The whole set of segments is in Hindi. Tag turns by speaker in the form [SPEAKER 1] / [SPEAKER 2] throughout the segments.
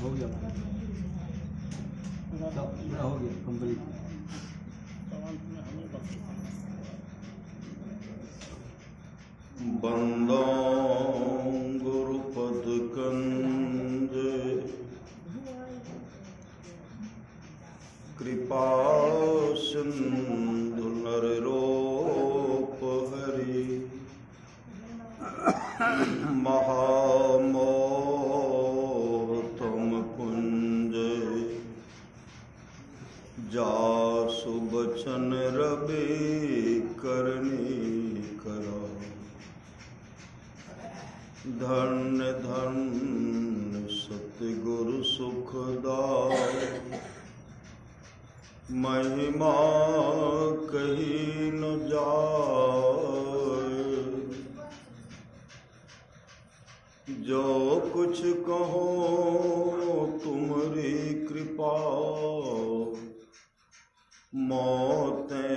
[SPEAKER 1] हो गया पूरा हो गया कंप्लीट।
[SPEAKER 2] बंदो गुरुपद कंज कृपा सिंधु नरलोक हरि महामोह तुम कुंज जासु बचन रवि करनी करो। धन्य धन्य सतगुरु सुखदाय महिमा कही न जाए। जो कुछ कहो तुम्हारी कृपा मौते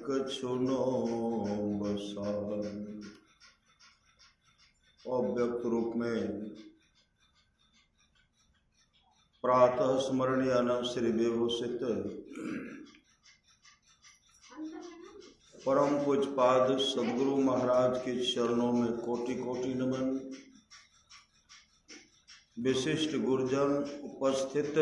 [SPEAKER 2] कछु नो बसाए। अव्यक्त रूप में प्रातः स्मरणीय अनंत श्री विभूषित परम पूज्यपाद सद्गुरु महाराज के चरणों में कोटि कोटि नमन। विशिष्ट गुरुजन उपस्थित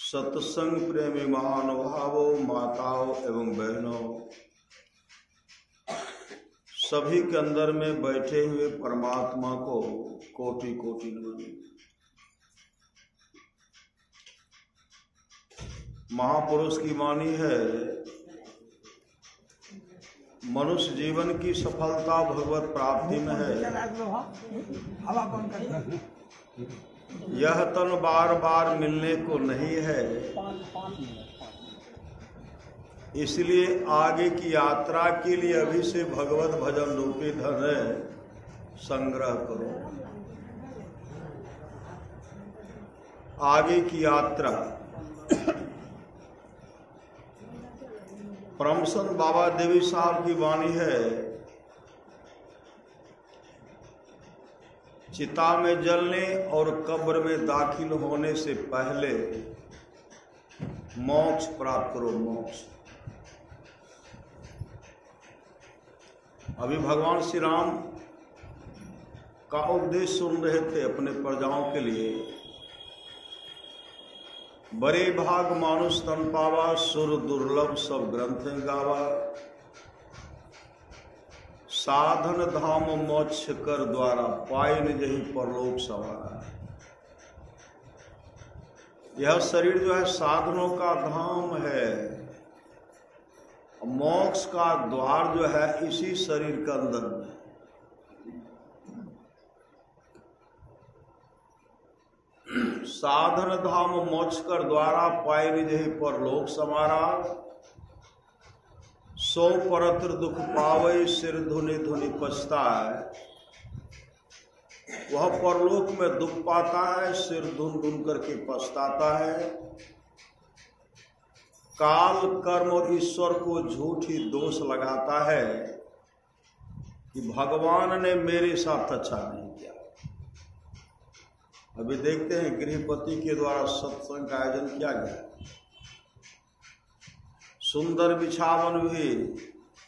[SPEAKER 2] सत्संग प्रेमी महानुभावों, माताओं एवं बहनों, सभी के अंदर में बैठे हुए परमात्मा को कोटि कोटि नमन। महापुरुष की वाणी है, मनुष्य जीवन की सफलता भगवत प्राप्ति में है। यह तन बार बार मिलने को नहीं है, इसलिए आगे की यात्रा के लिए अभी से भगवत भजन रूपी धन संग्रह करो। आगे की यात्रा परमसंत बाबा देवी साहब की वाणी है, चिता में जलने और कब्र में दाखिल होने से पहले मोक्ष प्राप्त करो। मोक्ष अभी भगवान श्री राम का उपदेश सुन रहे थे अपने प्रजाओं के लिए। बड़े भाग मानुष तन पावा, सुर दुर्लभ सब ग्रंथ गावा। साधन धाम मोक्ष कर द्वारा, पाए न जही परलोक सवारा। यह शरीर जो है साधनों का धाम है, मोक्ष का द्वार जो है इसी शरीर के अंदर में। साधन धाम मोक्ष कर द्वारा, पाए निज परलोक समारा। सो परत्र दुख पावे, सिर धुनि धुनि पछताए। वह परलोक में दुख पाता है, सिर धुन धुन करके पछताता है। काल कर्म और ईश्वर को झूठी दोष लगाता है कि भगवान ने मेरे साथ अच्छा नहीं किया। अभी देखते हैं गृहपति के द्वारा सत्संग का आयोजन किया गया, सुंदर बिछावन भी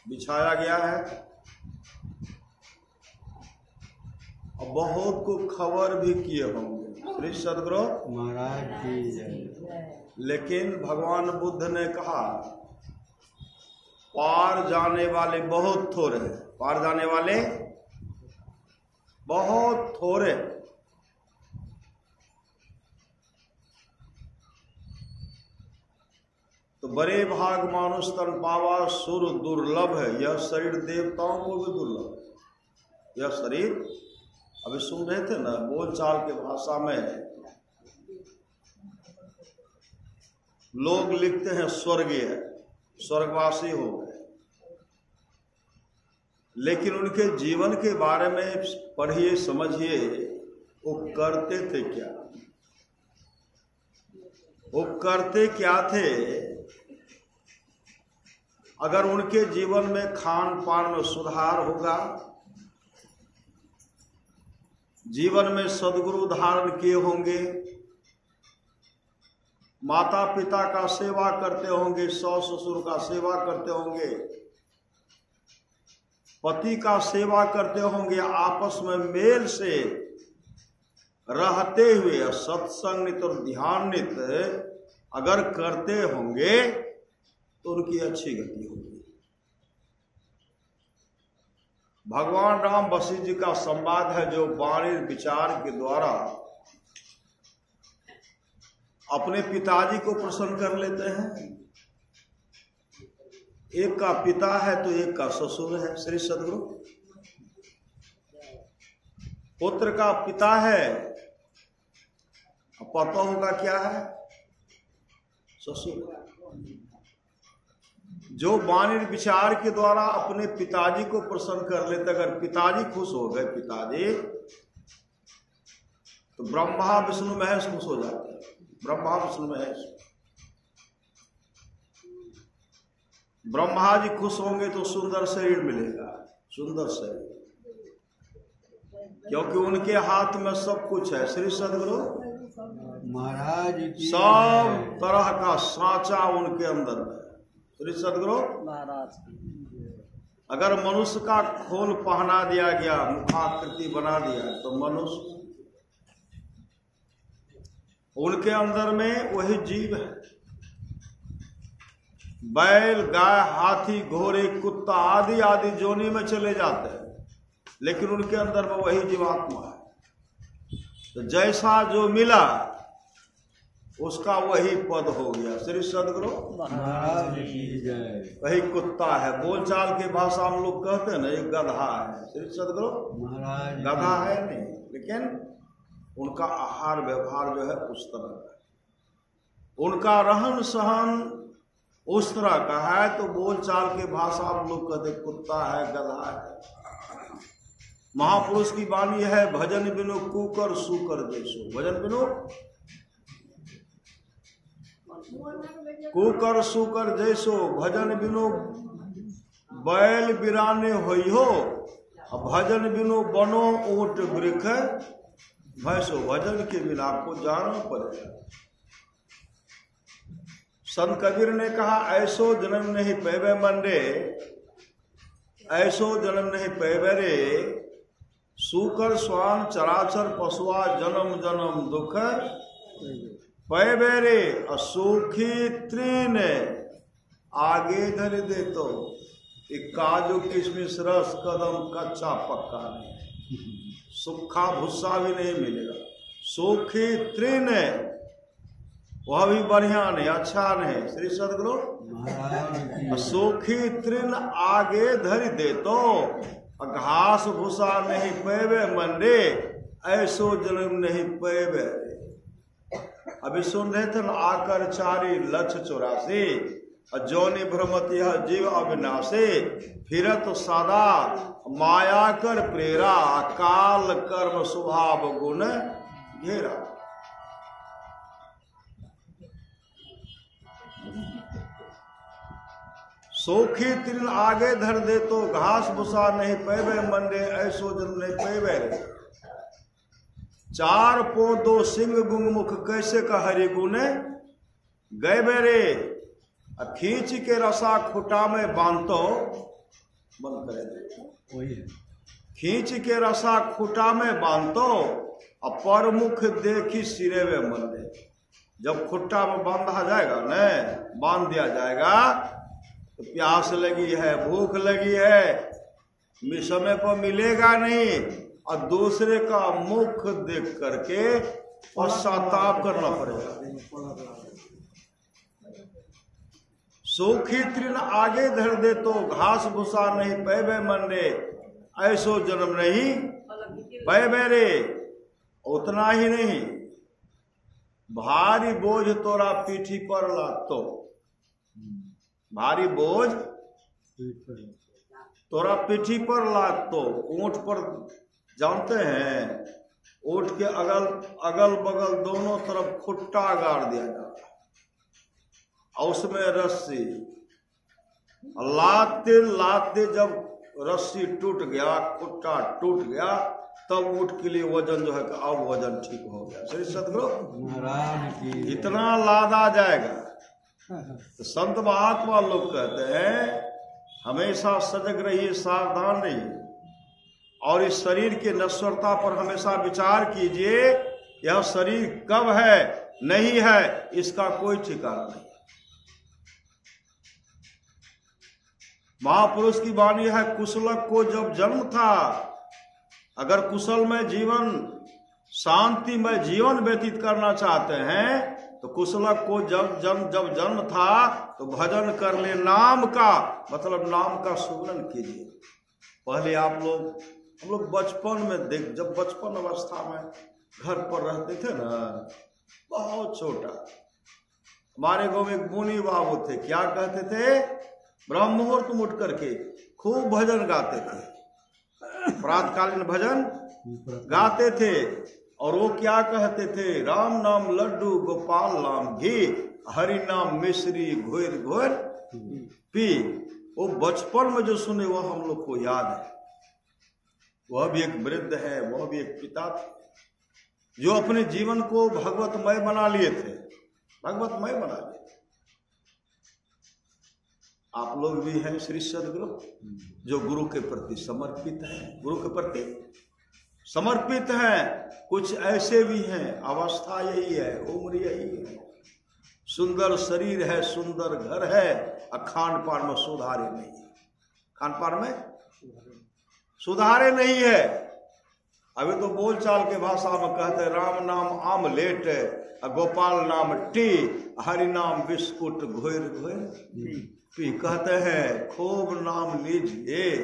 [SPEAKER 2] बिछाया गया है और बहुत को खबर भी किए होंगे श्री सदगुरु
[SPEAKER 1] महाराज की।
[SPEAKER 2] लेकिन भगवान बुद्ध ने कहा पार जाने वाले बहुत थोड़े हैं, पार जाने वाले बहुत थोड़े। तो बड़े भाग मानुष तन पावा, सुर दुर्लभ है। यह शरीर देवताओं को भी दुर्लभ है। यह शरीर अभी सुन रहे थे ना बोलचाल के भाषा में लोग लिखते हैं स्वर्गीय, स्वर्गवासी हो गए, लेकिन उनके जीवन के बारे में पढ़िए समझिए, वो करते थे क्या, वो करते क्या थे। अगर उनके जीवन में खान पान में सुधार होगा, जीवन में सद्गुरु धारण किए होंगे, माता पिता का सेवा करते होंगे, सास ससुर का सेवा करते होंगे, पति का सेवा करते होंगे, आपस में मेल से रहते हुए सत्संगित और ध्यानित अगर करते होंगे तो उनकी अच्छी गति होगी। भगवान राम वशिष्ठ जी का संवाद है जो वाणी विचार के द्वारा अपने पिताजी को प्रसन्न कर लेते हैं। एक का पिता है तो एक का ससुर है। श्री सद्गुरु पुत्र का पिता है, पता होगा क्या है, ससुर। जो वाणी विचार के द्वारा अपने पिताजी को प्रसन्न कर लेते, अगर पिताजी खुश हो गए, पिताजी, तो ब्रह्मा विष्णु महेश खुश हो जाते हैं। ब्रह्मा विष्णु महेश, ब्रह्मा जी खुश होंगे तो सुंदर शरीर मिलेगा, सुंदर शरीर, क्योंकि उनके हाथ में सब कुछ है। श्री सद्गुरु
[SPEAKER 1] महाराज
[SPEAKER 2] सब तरह का सांचा उनके अंदर है। श्री सद्गुरु
[SPEAKER 1] महाराज,
[SPEAKER 2] अगर मनुष्य का खोल पहना दिया गया, मुखाकृति बना दिया, तो मनुष्य, उनके अंदर में वही जीव है। बैल, गाय, हाथी, घोड़े, कुत्ता आदि आदि जोनी में चले जाते हैं, लेकिन उनके अंदर में वही जीवात्मा है। तो जैसा जो मिला उसका वही पद हो गया। श्री सद्गुरु
[SPEAKER 1] महाराज की जय।
[SPEAKER 2] वही कुत्ता है। बोलचाल की भाषा हम लोग कहते हैं ना, ये गधा है। श्री सद्गुरु
[SPEAKER 1] महाराज
[SPEAKER 2] गधा है नहीं, लेकिन उनका आहार व्यवहार जो है उस तरह का है, उनका रहन सहन उस तरह का है। तो बोलचाल की भाषा हम लोग कहते कुत्ता है, गधा है। महापुरुष की वाणी है, भजन बिनु कुकर सुकर जैसो। भजन बिनु कुकर सुकर जैसो, भजन बिनु बैल बिराने होई हो, भजन बिनु बनो ऊंट वृक्ष भैंसो। भजन के बिना आपको जाना पड़ेगा। संत कबीर ने कहा, ऐसो जन्म नहीं पैवे मंडे, ऐसो जन्म नहीं पैवे रे, सूकर स्वान चराचर पशुआ जन्म जन्म दुख पैवे रे, असुखी तृण आगे धर दे। तो काजू किशमिश रस कदम कच्चा पक्का नहीं, सूखा भूसा भी नहीं मिलेगा। सूखी तृण वह भी बढ़िया नहीं, अच्छा नहीं। श्री सद्गुरु
[SPEAKER 1] महाराज
[SPEAKER 2] सूखी तृण आगे धर दे तो, घास भूसा नहीं पैवे मंडे, ऐसो जन्म नहीं पैवे। अभी सुन रहे थे ना, आकर चारी लक्ष 84, जौनि भ्रमति जीव अविनाशी, फिरत सदा माया कर प्रेरा, काल कर्म स्वभाव गुण घेरा। सूखी तृण आगे धर दे तो, घास भूसा नहीं पैवे मंडे, ऐसो जन्म नहीं पैवे रे। चार पो दो सिंह गुंग मुख, कैसे का हरि गुने गए बेरे। खींच के रसा खुटा में बांधतो, बंद करे
[SPEAKER 1] वही है।
[SPEAKER 2] खींच के रसा खुटा में बांधतो, और पर मुख देखी सिरे में मंडे। जब खुट्टा में बांधा जाएगा न, बांध दिया जाएगा, तो प्यास लगी है, भूख लगी है, समय पर मिलेगा नहीं, और दूसरे का मुख देख करके पश्चाताप करना पड़ेगा। सूखी तृण आगे धर दे तो, घास भूसा नहीं पैवे मंडे, ऐसो जन्म नहीं पैवे रे। उतना ही नहीं, भारी बोझ तोरा पीठी पर लातो, भारी बोझ तोरा पीठी पर लातो। ऊंट पर जानते हैं, ऊंट के अगल बगल दोनों तरफ खुट्टा गाड़ दिया जाता है, और उसमें रस्सी लाते लाते जब रस्सी टूट गया, खुट्टा टूट गया, तब उठ के लिए वजन जो है कि अब वजन ठीक हो गया। श्री सदगुरु
[SPEAKER 1] महाराज की
[SPEAKER 2] इतना लादा जाएगा। तो संत महात्मा लोग कहते हैं हमेशा सजग रहिए, सावधान रहिए, और इस शरीर के नश्वरता पर हमेशा विचार कीजिए। यह शरीर कब है नहीं है इसका कोई ठिकाना नहीं। महापुरुष की वाणी है, कुशलक को जब जन्म था, अगर कुशल में जीवन शांति में जीवन व्यतीत करना चाहते हैं तो कुशलक को जब जन्म था तो भजन कर ले नाम का, मतलब नाम का सुमिरन कीजिए। पहले हम लोग बचपन में जब बचपन अवस्था में घर पर रहते थे ना, बहुत छोटा, हमारे गांव में एक मुनि बाबू थे, क्या कहते थे, ब्रह्म मुहूर्त में उठ करके खूब भजन गाते थे, प्रातकालीन भजन गाते थे। और वो क्या कहते थे, राम नाम लड्डू गोपाल नाम घी, हरि नाम मिश्री घोर घोर पी। वो बचपन में जो सुने वो हम लोग को याद है। वह भी एक वृद्ध है, वह भी एक पिता थे जो अपने जीवन को भगवतमय बना लिए थे, भगवतमय बना लिए। आप लोग भी हैं श्री सदगुरु जो गुरु के प्रति समर्पित हैं, गुरु के प्रति समर्पित हैं। कुछ ऐसे भी हैं, अवस्था यही है, उम्र यही है, सुंदर शरीर है, सुंदर घर है, और खान पान में सुधारे नहीं है, खान पान में सुधारे नहीं है। अभी तो बोलचाल के भाषा में कहते हैं राम नाम आमलेट, गोपाल नाम टी, हरि नाम बिस्कुट घोर घोर पी। कहते हैं खूब नाम लीजिए,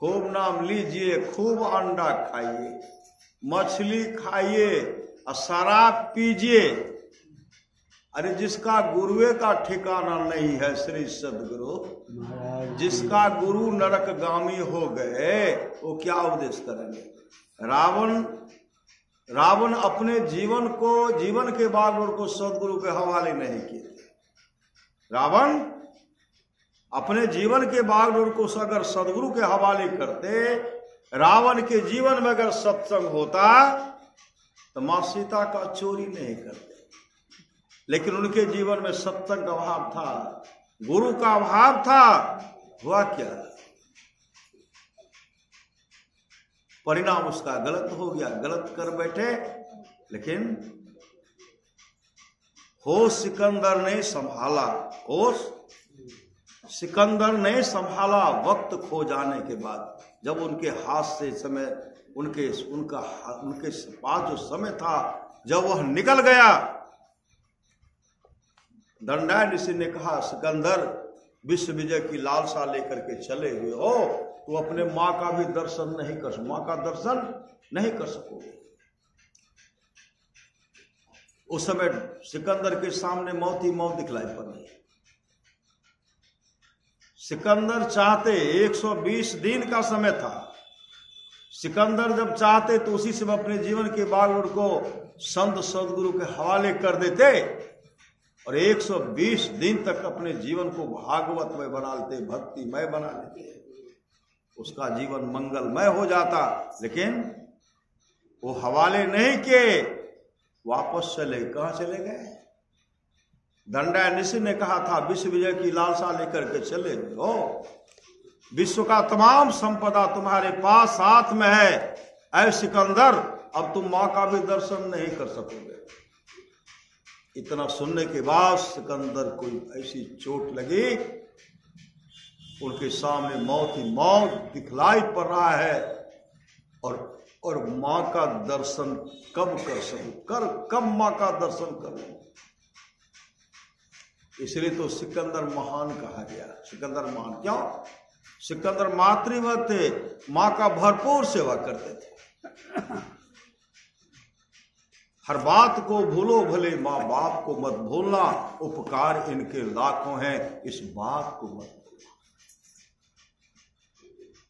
[SPEAKER 2] खूब नाम लीजिए, खूब अंडा खाइए, मछली खाइए और शराब पीजिए। अरे जिसका गुरुए का ठिकाना नहीं है श्री सदगुरु, जिसका गुरु नरकगामी हो गए, वो क्या उपदेश करेंगे। रावण अपने जीवन के बागडोर को सदगुरु के हवाले नहीं किए। रावण अपने जीवन के बागडोर को अगर सदगुरु के हवाले करते, रावण के जीवन में अगर सत्संग होता तो मां सीता का चोरी नहीं करते। लेकिन उनके जीवन में सत्संग का अभाव था, गुरु का अभाव था। हुआ क्या, परिणाम उसका गलत हो गया, गलत कर बैठे। लेकिन होश सिकंदर ने संभाला, होश सिकंदर ने संभाला। वक्त खो जाने के बाद, जब उनके हाथ से समय उनके पास जो समय था, जब वह निकल गया, दंडाय ऋषि ने कहा सिकंदर विश्व विजय की लालसा लेकर के चले हुए हो, तो अपने मां का भी दर्शन नहीं कर, मां का दर्शन नहीं कर सकोगे। उस समय सिकंदर के सामने मौत ही मौत दिखलाई पड़ रही। सिकंदर चाहते, 120 दिन का समय था, सिकंदर जब चाहते तो उसी समय अपने जीवन के बागडोर को संत सदगुरु के हवाले कर देते और 120 दिन तक अपने जीवन को भागवतमय बना लेते, भक्तिमय बना लेते, उसका जीवन मंगलमय हो जाता। लेकिन वो हवाले नहीं किए, वापस चले। कहां चले गए, दंडाय ऋषि ने कहा था विश्व विजय की लालसा लेकर के चले हो, विश्व का तमाम संपदा तुम्हारे पास साथ में है, ऐ सिकंदर अब तुम मां का भी दर्शन नहीं कर सकोगे। इतना सुनने के बाद सिकंदर को ऐसी चोट लगी, उनके सामने मौत ही मौत दिखलाई पड़ रहा है। और मां का दर्शन कब कर सकूं, कब मां का दर्शन करूं। इसलिए तो सिकंदर महान कहा गया। सिकंदर महान क्यों, सिकंदर मातृवत थे, मां का भरपूर सेवा करते थे। हर बात को भूलो भले, माँ बाप को मत भूलना, उपकार इनके लाखों हैं, इस बात को मत भूलना।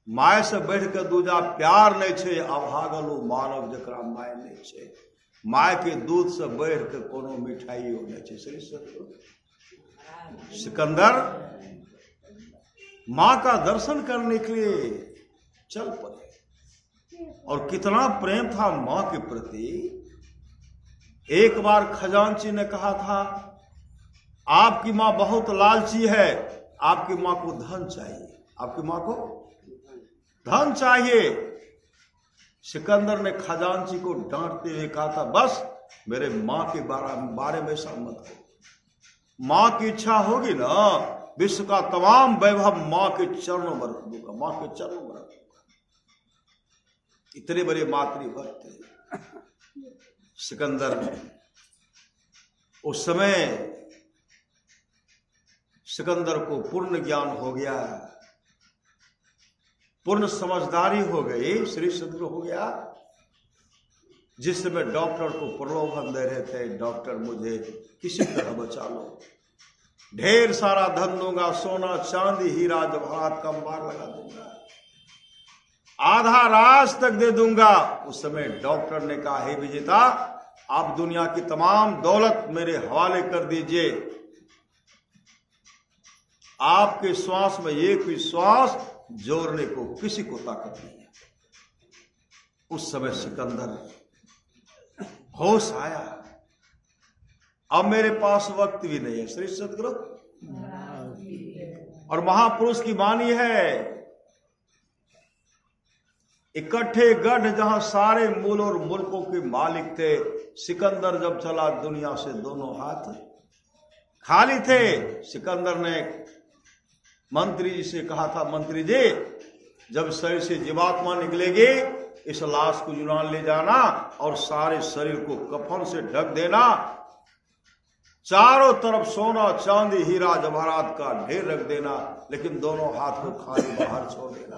[SPEAKER 2] माय से बढ़ के दूजा प्यार नहीं छे, अभागलो मानव जकरा माय नहीं छे। माय के दूध से बढ़ के कोनो मिठाई नहीं छे। श्री सदगुरु सिकंदर मां का दर्शन करने के लिए चल पड़े। और कितना प्रेम था मां के प्रति। एक बार खजांची ने कहा था, आपकी मां बहुत लालची है, आपकी मां को धन चाहिए, आपकी मां को धन चाहिए। सिकंदर ने खजांची को डांटते हुए कहा था, बस मेरे मां के बारे में ऐसा मत हो। मां की इच्छा होगी ना, विश्व का तमाम वैभव मां के चरणों में रख दूंगा, मां के चरणों में रख दूंगा। इतने बड़े मातृभक्त थे सिकंदर। उस समय सिकंदर को पूर्ण ज्ञान हो गया, पूर्ण समझदारी हो गई, श्री सद्गुरु हो गया। जिस समय डॉक्टर को प्रलोभन दे रहे थे, डॉक्टर मुझे किसी तरह बचा लो, ढेर सारा धन दूंगा, सोना चांदी हीरा जवाहरात का अंबार लगा दूंगा, आधा राज तक दे दूंगा। उस समय डॉक्टर ने कहा, हे विजेता, आप दुनिया की तमाम दौलत मेरे हवाले कर दीजिए, आपके श्वास में एक भी श्वास जोड़ने को किसी को ताकत नहीं है। उस समय सिकंदर होश आया, अब मेरे पास वक्त भी नहीं है। श्री सद्गुरु और महापुरुष की वाणी है, इकट्ठे गढ़ जहां सारे मूल और मुल्कों के मालिक थे, सिकंदर जब चला दुनिया से दोनों हाथ खाली थे। सिकंदर ने मंत्री जी से कहा था, मंत्री जी, जब शरीर से जीवात्मा निकलेगी, इस लाश को यूनान ले जाना और सारे शरीर को कफन से ढक देना, चारों तरफ सोना चांदी हीरा जवाहरात का ढेर रख देना, लेकिन दोनों हाथ को खाली बाहर छोड़ देना,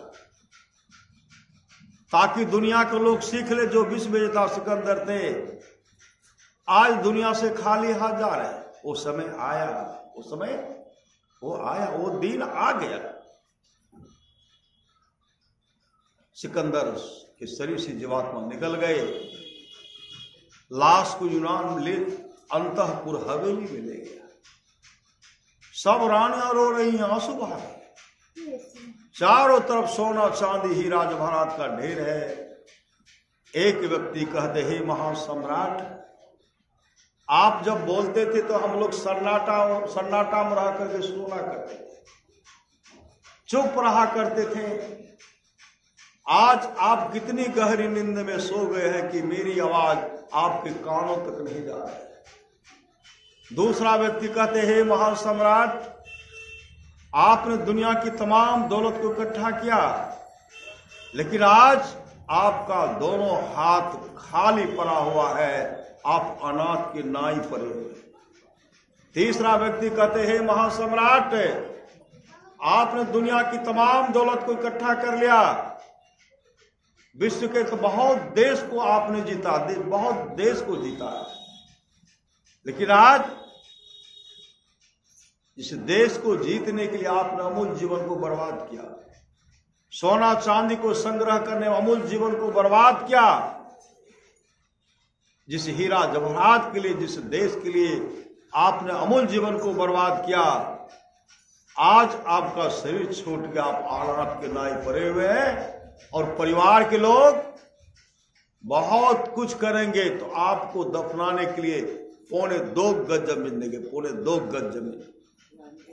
[SPEAKER 2] ताकि दुनिया के लोग सीख ले जो विश्व विजेता सिकंदर थे आज दुनिया से खाली हाथ जा रहे हैं। वो समय आया, उस समय वो आया, वो दिन आ गया। सिकंदर के शरीर से जीवात्मा निकल गए, लाश को यूनान ले अंतःपुर हवेली में ले गया। सब रानियां रो रही हैं, आंसू बहा रही, चारों तरफ सोना चांदी हीरा जवाहरात का ढेर है। एक व्यक्ति कहते, हे महासम्राट, आप जब बोलते थे तो हम लोग सन्नाटा में रह करके सुना करते थे, चुप रहा करते थे। आज आप कितनी गहरी नींद में सो गए हैं कि मेरी आवाज आपके कानों तक नहीं जा रही है। दूसरा व्यक्ति कहते, हे महान सम्राट, आपने दुनिया की तमाम दौलत को इकट्ठा किया, लेकिन आज आपका दोनों हाथ खाली पड़ा हुआ है, आप अनाथ के नाई पड़े हुए। तीसरा व्यक्ति कहते, हे महासम्राट, आपने दुनिया की तमाम दौलत को इकट्ठा कर लिया, विश्व के तो बहुत देश को आपने जीता, बहुत देश को जीता, लेकिन आज इस देश को जीतने के लिए आपने अमूल्य जीवन को बर्बाद किया, सोना चांदी को संग्रह करने में अमूल्य जीवन को बर्बाद किया। जिस हीरा जवाहरात के लिए, जिस देश के लिए आपने अमूल्य जीवन को बर्बाद किया, आज आपका शरीर छूट गया, आप अनाथ के नाई पड़े हुए हैं, और परिवार के लोग बहुत कुछ करेंगे तो आपको दफनाने के लिए 2.25 गज जमीन देंगे, 2.25 गज जमीन,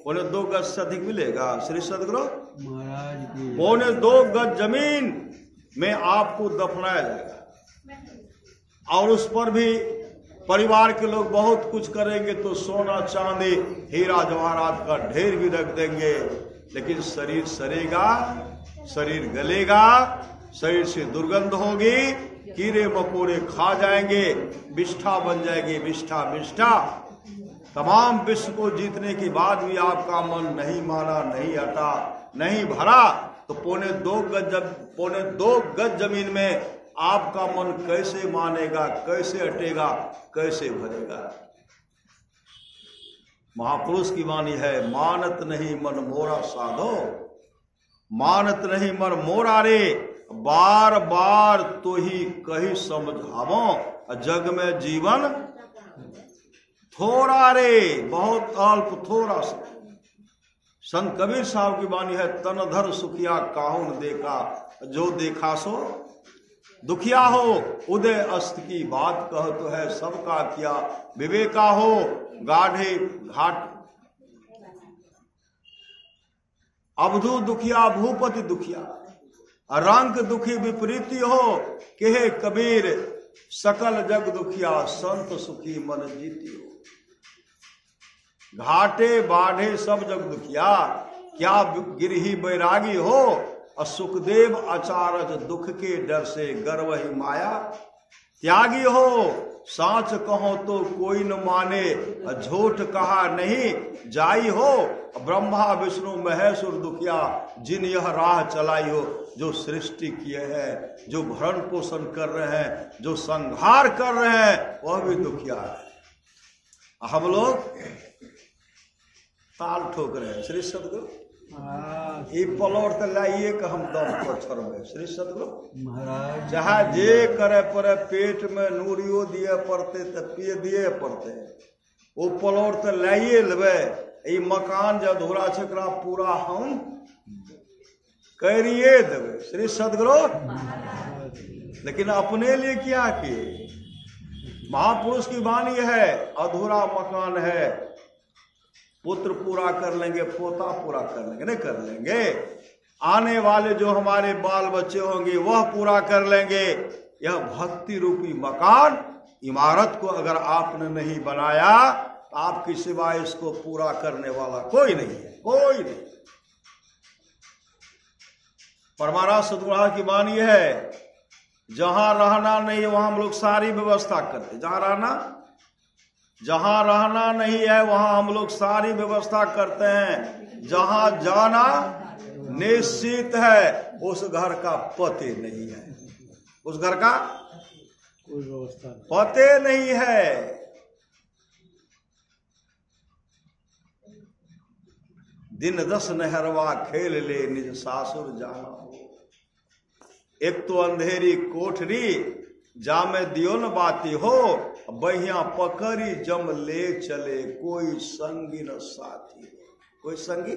[SPEAKER 2] 2.25 गज से अधिक मिलेगा श्री सद्गुरु
[SPEAKER 1] महाराज की।
[SPEAKER 2] 2.25 गज जमीन में आपको दफनाया जाएगा, और उस पर भी परिवार के लोग बहुत कुछ करेंगे तो सोना चांदी हीरा जवाहरात का ढेर भी रख देंगे, लेकिन शरीर सड़ेगा, शरीर गलेगा, शरीर से दुर्गंध होगी, कीड़े मकोड़े खा जाएंगे, विष्ठा बन जाएगी, विष्ठा विष्ठा। तमाम विश्व को जीतने के बाद भी आपका मन नहीं माना, नहीं हटा, नहीं भरा, तो 2.25 गज जमीन में आपका मन कैसे मानेगा, कैसे हटेगा, कैसे भरेगा। महापुरुष की वाणी है, मानत नहीं मन मोरा साधो, मानत नहीं मन मोरा रे, बार बार तो ही कही समझावो, जग में जीवन थोड़ा रे, बहुत अल्प थोड़ा सा। संत कबीर साहब की वाणी है, तन धर सुखिया काहुन देखा, जो देखा सो दुखिया हो उदय अस्त की बात कह तो है सबका किया, विवेका हो गाढ़े घाट, अवधू दुखिया भूपति दुखिया, रंक दुखी विपरीति हो, कहे कबीर सकल जग दुखिया, संत सुखी मन जीती हो। घाटे बाढ़े सब जग दुखिया, क्या गिरही बैरागी हो, सुखदेव आचारज दुख के डर से गर्व ही माया, त्यागी हो साच कहो तो कोई न माने, झूठ कहा नहीं जाई हो, ब्रह्मा विष्णु महेश्वर दुखिया, जिन यह राह चलाई हो, जो सृष्टि किए हैं, जो भरण पोषण कर रहे हैं, जो संहार कर रहे हैं, वह भी दुखिया है। हम लोग ताल ठोक रहे हैं। श्री सतगुरु ये पलौर तो लाइए कि हम दम को छोड़बे। श्री सतगुरु
[SPEAKER 1] महाराज
[SPEAKER 2] जहाँ जे करे पड़े, पेट में नूरियो दिए पड़ते तो पिए दिए पड़ते, वो पलौर तो लाइए लेबे। ये मकान जो अधूरा छकरा पूरा हम करिए देवे। श्री सतगुरु लेकिन अपने लिए क्या किए? महापुरुष की वाणी है, अधूरा मकान है, पुत्र पूरा कर लेंगे, पोता पूरा कर लेंगे, नहीं कर लेंगे, आने वाले जो हमारे बाल बच्चे होंगे वह पूरा कर लेंगे। यह भक्ति रूपी मकान इमारत को अगर आपने नहीं बनाया, आपकी सिवाय इसको पूरा करने वाला कोई नहीं है, कोई नहीं। परमाराज सतगुरु की वाणी है, जहां रहना नहीं वहां हम लोग सारी व्यवस्था करते, जहां रहना नहीं है वहां हम लोग सारी व्यवस्था करते हैं। जहां जाना निश्चित है उस घर का पते नहीं है, उस घर का
[SPEAKER 1] कोई व्यवस्था नहीं,
[SPEAKER 2] पते नहीं है। दिन 10 नहरवा खेल ले निज सासुर जाना हो, एक तो अंधेरी कोठरी जामे दियो न बाती हो, बहिया पकड़ी जम ले चले, कोई संगी न साथी। कोई संगी,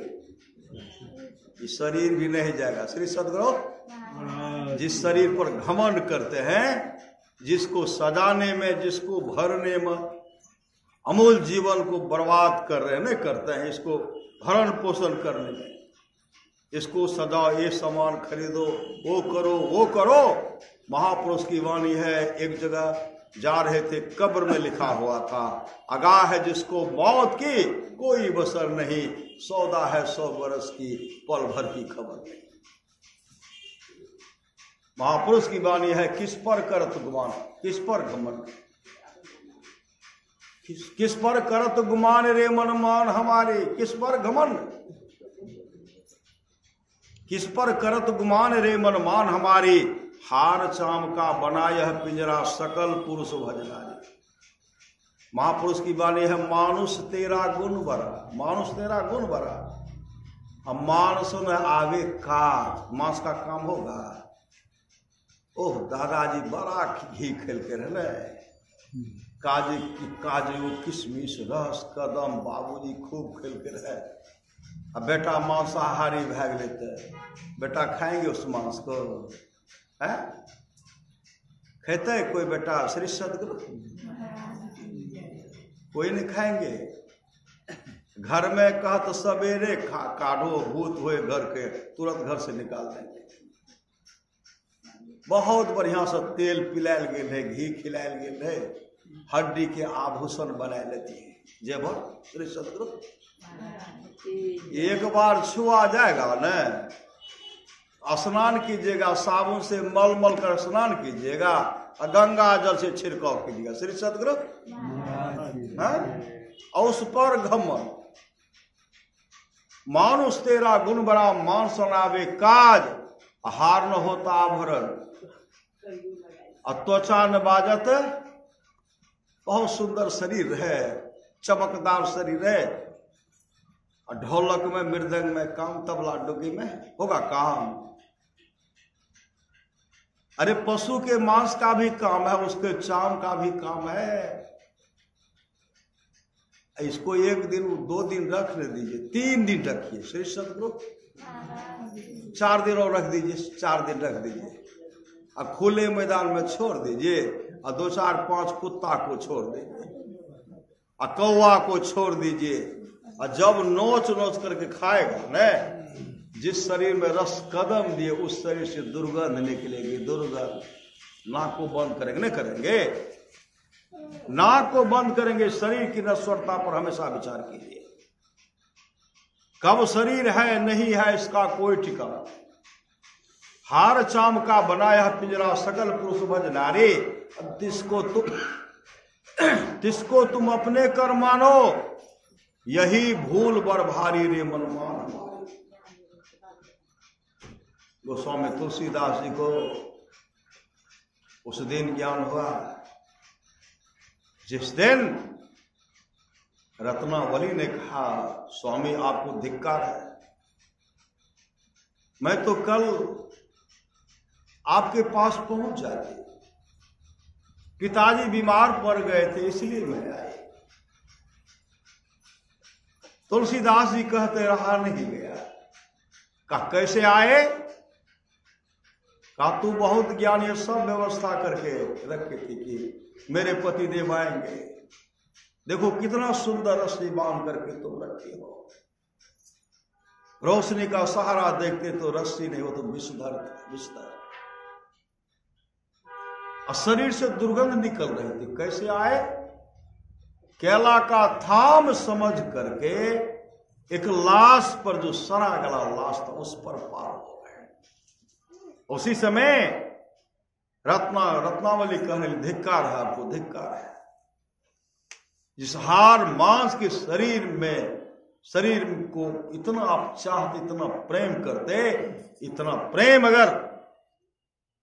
[SPEAKER 2] ये शरीर भी नहीं जाएगा। श्री सतगुरु जिस शरीर पर घमंड करते हैं, जिसको सजाने में, जिसको भरने में, अमूल जीवन को बर्बाद कर रहे हैं, नहीं करते हैं, इसको भरण पोषण करने में, इसको सजाओ, ये सामान खरीदो, वो करो, वो करो। महापुरुष की वाणी है, एक जगह जा रहे थे, कब्र में लिखा हुआ था, आगाह है जिसको मौत की कोई बसर नहीं, सौदा है 100 बरस की, पल भर की खबर नहीं। महापुरुष की वाणी है, किस पर करत गुमान, किस पर घमंड, किस पर करत गुमान रे मन मान हमारे, किस पर घमंड, किस पर करत गुमान रे मन मान हमारी, हार चाम का बना यह पिंजरा, सकल पुरुष भजनारी। महापुरुष की वाणी है, मानुष तेरा गुण बरा, मानुष तेरा गुण बरा, हम मानस में आवे काज, मांस का काम होगा। ओह दादाजी बड़ा घी खेल के रहने, काजू किशमिश रस कदम बाबूजी खूब खेल के रहे। अब बेटा मांसाहारी भाग लेते, बेटा खाएंगे उस मांस को है? खेते कोई बेटा? श्री सतगुरु कोई नहीं खाएंगे। घर में कहा तो सवेरे काढ़ो, भूत हुए घर के, तुरंत घर से निकाल देंगे। बहुत बढ़िया से तेल पिलायल गेल है, घी खिलायल गेल है, हड्डी के आभूषण बना लेती है जेवर। श्री सतगुरु एक बार छुआ जाएगा न, स्नान कीजिएगा, साबुन से मल मल कर स्नान कीजिएगा, और गंगा जल से छिड़काव कीजिएगा। श्री सतगुरु और उस पर घमंड, मानुष तेरा गुण बड़ा, मान सुनावे काज, हार न होता आभरण, और त्वचा न बाजत। बहुत सुंदर शरीर है, चमकदार शरीर है, और ढोलक में, मृदंग में काम, तबला डुगी में होगा काम। अरे पशु के मांस का भी काम है, उसके चाम का भी काम है। इसको 1 दिन 2 दिन रख दीजिए, 3 दिन रखिए। श्री सतगुरु 4 दिन और रख दीजिए, 4 दिन रख दीजिए, और खुले मैदान में छोड़ दीजिए और 2 4 5 कुत्ता को छोड़ दीजिए और कौवा को छोड़ दीजिए और जब नोच नोच करके खाएगा न, जिस शरीर में रस कदम दिए उस शरीर से दुर्गंध निकलेगी, दुर्गंध। नाक को बंद करेंगे, नहीं करेंगे, नाक को बंद करेंगे। शरीर की नश्वरता पर हमेशा विचार कीजिए। कब शरीर है नहीं है इसका कोई ठिकाना। हार चाम का बनाया पिंजरा सकल पुरुष भज नारी, तिसको तुम अपने कर मानो, यही भूल बर भारी रे मनमान। गोस्वामी तुलसीदास जी को उस दिन ज्ञान हुआ जिस दिन रत्नावली ने कहा, स्वामी आपको धिक्कार है, मैं तो कल आपके पास पहुंच जाती, पिताजी बीमार पड़ गए थे इसलिए मैं आई। तुलसीदास जी कहते रहा नहीं गया। कहा कैसे आए? कहा तू बहुत ज्ञानी, सब व्यवस्था करके रखी थी कि मेरे पति देव आएंगे। देखो कितना सुंदर रस्सी बांध करके तुम रखी हो, रोशनी का सहारा देखते तो रस्सी नहीं हो तो बिस्तर। और शरीर से दुर्गंध निकल रही थी। कैसे आए? केला का थाम समझ करके एक लाश पर, जो सड़ा गला लाश था, उस पर पार हो गए। उसी समय रत्नावली कहने लगी, धिक्कार है आपको, धिक्कार है। जिस हार मांस के शरीर को इतना आप चाहते, इतना प्रेम करते, इतना प्रेम अगर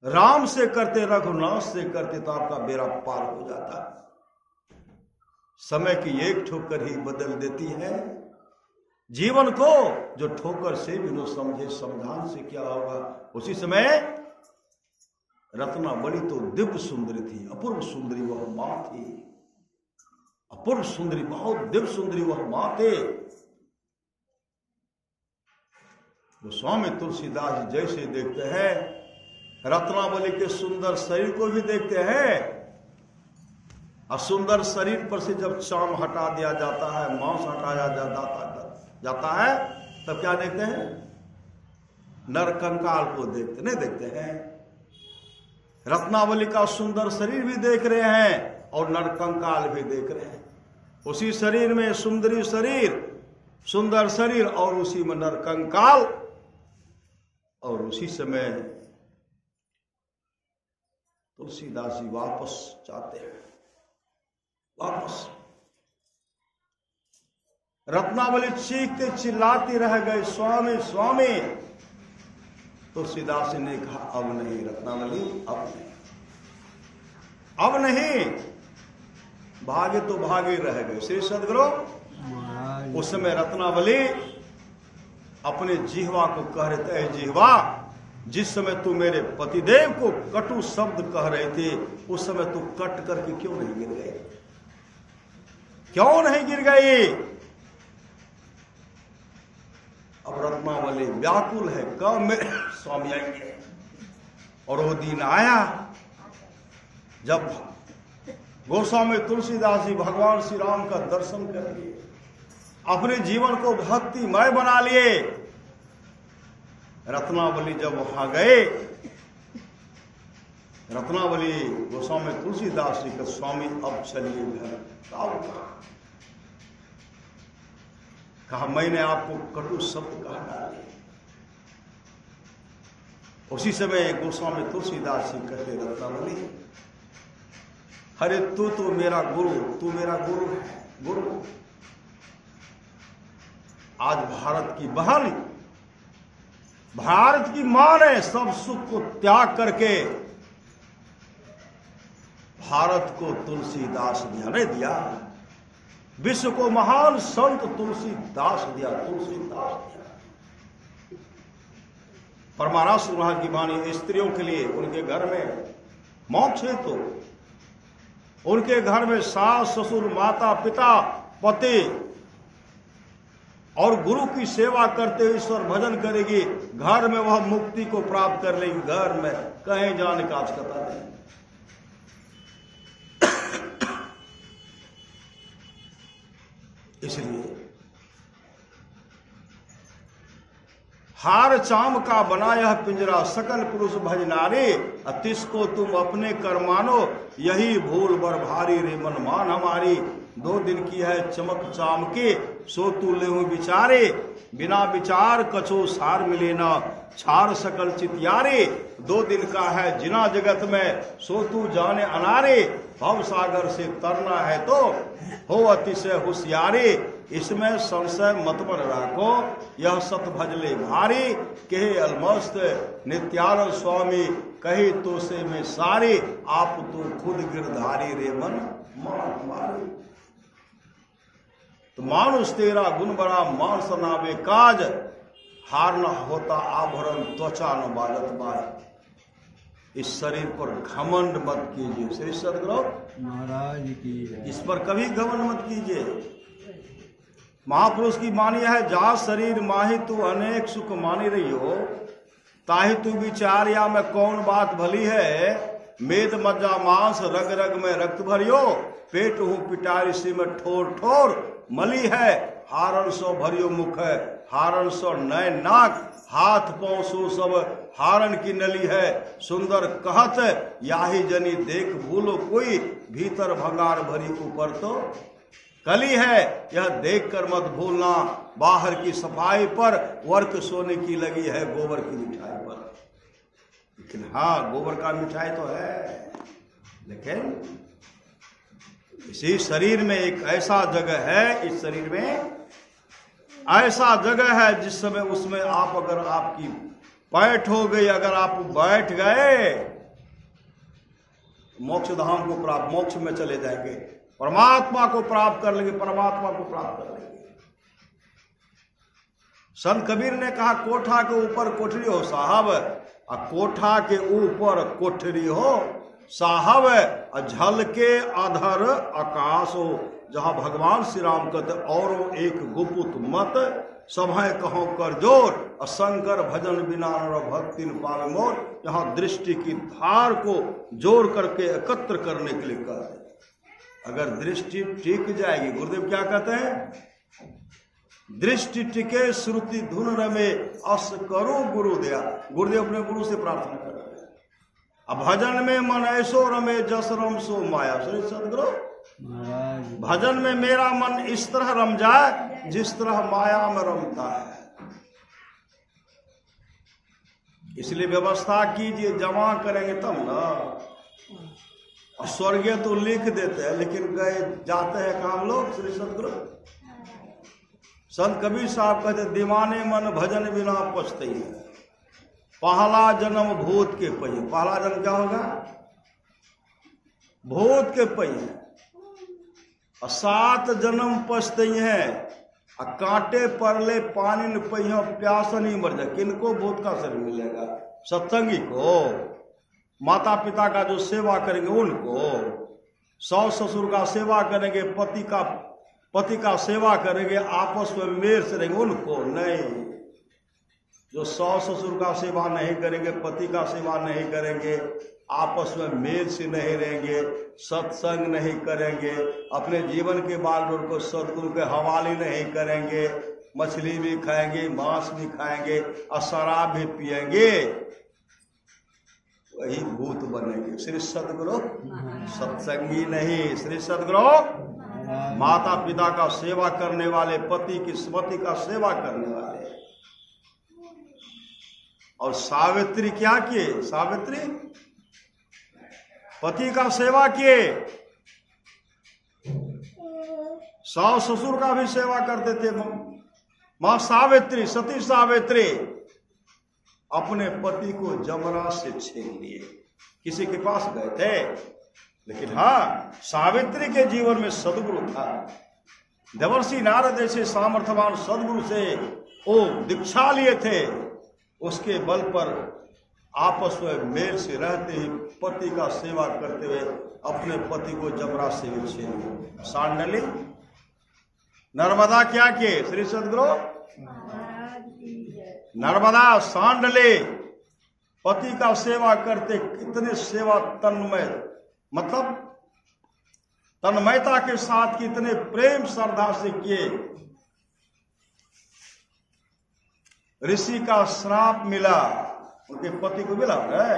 [SPEAKER 2] राम से करते, रघुनाथ से करते तो आपका बेड़ा पार हो जाता। समय की एक ठोकर ही बदल देती है जीवन को। जो ठोकर से भी न समझे, समाधान से क्या होगा। उसी समय रत्नावली तो दिव्य सुंदरी थी, अपूर्व सुंदरी वह मां थी, अपूर्व सुंदरी, बहुत दिव्य सुंदरी वह मां थे। तो स्वामी तुलसीदास जी जैसे देखते हैं, रत्नावली के सुंदर शरीर को भी देखते हैं, और सुंदर शरीर पर से जब चाम हटा दिया जाता है, मांस हटाया जाता है, तब क्या देखते हैं? नरकंकाल को देखते, नहीं देखते हैं? रत्नावली का सुंदर शरीर भी देख रहे हैं और नरकंकाल भी देख रहे हैं। उसी शरीर में सुंदरी शरीर, सुंदर शरीर, और उसी में नरकंकाल। और उसी समय तुलसीदास जी वापस जाते हैं, वापस। रत्नावली चीखते चिल्लाती रह गए, स्वामी स्वामी। तुलसीदास जी ने कहा, अब नहीं रत्नावली, अब नहीं, अब नहीं। भागे तो भागे रह गए। श्री सदगुरु उस समय रत्नावली अपने जिह्वा को कह रहे थे, जिह्वा, जिस समय तू मेरे पतिदेव को कटु शब्द कह रहे थे, उस समय तू कट करके क्यों नहीं गिर गए? क्यों नहीं गिर गई? अब रत्नावली व्याकुल है, कब मेरे स्वामी आएंगे। और वो दिन आया जब गोस्वामी तुलसीदास जी भगवान श्री राम का दर्शन कर लिए, अपने जीवन को भक्तिमय बना लिए। रत्नावली जब वहां गए, रत्नावली गोस्वामी तुलसीदास जी का, स्वामी अब चलिए घर। कहा मैंने आपको कटु शब्द कहा डाले। उसी समय गोस्वामी तुलसीदास जी कहते, रत्नावली, अरे तू तो मेरा गुरु, तू मेरा गुरु है, गुरु। आज भारत की बहन, भारत की मां ने सब सुख को त्याग करके भारत को तुलसीदास दिया, नहीं दिया? विश्व को महान संत तुलसीदास दिया, तुलसीदास दिया। परमारास महाराज की वाणी स्त्रियों के लिए, उनके घर में मोक्ष है, तो उनके घर में सास ससुर माता पिता पति और गुरु की सेवा करते हुए ईश्वर भजन करेगी, घर में वह मुक्ति को प्राप्त कर लेगी, घर में कहीं जाने का आवश्यकता नहीं। इसलिए हार चाम का बना यह पिंजरा, सकल पुरुष भज नारी, अतिश को तुम अपने कर मानो, यही भूल बर भारी रे मन मान हमारी। 2 दिन की है चमक चाम के, सो तू लेहु विचारे, बिना विचार कछो सार मिले न, छार सकल चितियारे। 2 दिन का है जिना जगत में, सो तू जाने अनारे, भव सागर से तरना है तो हो अतिशय होशियारे। इसमें संशय मत पर राखो, यह सत भजले भारी, कहे अलमस्त नित्यानंद स्वामी, कही तो से में सारी, आप तो खुद गिरधारी रे मन मान मारे। तो मानुष तेरा गुण बड़ा मान सनावे काज, हार न होता आभरण त्वचा न बालत बाज। इस शरीर पर घमंड मत कीजिए, श्री सद्गुरु
[SPEAKER 1] महाराज की
[SPEAKER 2] इस पर कभी घमंड मत कीजिए। महापुरुष की मानी है, जा शरीर माही तू अनेक सुख मानी रही हो, ताही तू विचार या में कौन बात भली है। मेद मज्जा मांस रग रग में रक्त भरियो, पेट हूँ पिटारी सी में ठोर ठोर मली है। हारण सो भरियो मुख है, हारण सो नय नाक, हाथ पांव सो सब हारण की नली है। सुंदर कहत याही जनी देख भूलो कोई, भीतर भंगार भरी ऊपर तो कली है। यह देख कर मत भूलना, बाहर की सफाई पर वर्क सोने की लगी है गोबर की मिठाई पर। लेकिन हाँ, गोबर का मिठाई तो है, लेकिन इसी शरीर में एक ऐसा जगह है, इस शरीर में ऐसा जगह है जिस समय उसमें आप अगर आपकी पैठ हो गई, अगर आप बैठ गए, मोक्ष धाम को प्राप्त, मोक्ष में चले जाएंगे, परमात्मा को प्राप्त कर लेंगे, परमात्मा को प्राप्त कर लेंगे। संत कबीर ने कहा, कोठा के ऊपर कोठरी हो साहब, और कोठा के ऊपर कोठरी हो साहब, झल के अधर आकाश हो। जहां भगवान श्री राम कहते और एक गुपुत मत, सभय कहो कर जोर, शंकर भजन बिना नर भक्ति न पावे मोर। यहाँ दृष्टि की धार को जोर करके एकत्र करने के लिए कहते हैं। अगर दृष्टि टिक जाएगी, गुरुदेव क्या कहते हैं, दृष्टि टिके श्रुति धुन रमे, अस करो गुरु दया। गुरुदेव अपने गुरु से प्रार्थना कर रहे हैं। अब भजन में मन ऐसो रमे, जस रम सो माया। श्री सद्गुरु भजन में मेरा मन इस तरह रम जाए जिस तरह माया में रमता है। इसलिए व्यवस्था कीजिए, जमा करेंगे तब ना। और स्वर्गीय तो लिख देते हैं, लेकिन गए जाते हैं काम लोग। श्री सद्गुरु संत कबीर साहब कहते, दीवाने मन भजन बिना पछते ही, पहला जन्म भूत के पहिए। पहला जन्म क्या होगा, भूत के पहिए, और 7 जन्म पछते हैं, और कांटे परले पानी न पहियो, प्यास नहीं मर जाए। किनको भूत का शरीर मिलेगा, सत्संगी को, माता पिता का जो सेवा करेंगे उनको, सास ससुर का सेवा करेंगे, पति का सेवा करेंगे, आपस में मेल से रहेंगे उनको नहीं। जो सास ससुर का सेवा नहीं करेंगे, पति का सेवा नहीं करेंगे, आपस में मेल से नहीं रहेंगे, सत्संग नहीं करेंगे, अपने जीवन के बाल रोड को सदगुरु के हवाले नहीं करेंगे, मछली भी खाएंगे, मांस भी खाएंगे, और शराब भी पिएंगे, वही भूत बनेंगे। श्री सद्गुरु सत्संगी नहीं। श्री सद्गुरु माता पिता का सेवा करने वाले, पति का सेवा करने वाले। और सावित्री क्या किए, सावित्री पति का सेवा किए, सास ससुर का भी सेवा करते थे। मां सावित्री, सती सावित्री अपने पति को जमरा से छीन लिए, किसी के पास गए थे। लेकिन हाँ, सावित्री के जीवन में सद्गुरु था। देवर्षि नारद जैसे सामर्थ्यवान सद्गुरु से वो दीक्षा लिए थे, उसके बल पर आपस में मेल से रहते ही पति का सेवा करते हुए अपने पति को जबरा से छीन। सांडली नर्मदा क्या किए श्री सदगुरु? नर्मदा सांडले पति का सेवा करते, कितने सेवा तन्मय, मतलब तन्मयता के साथ कितने प्रेम श्रद्धा से किए। ऋषि का श्राप मिला, उनके पति को मिला है।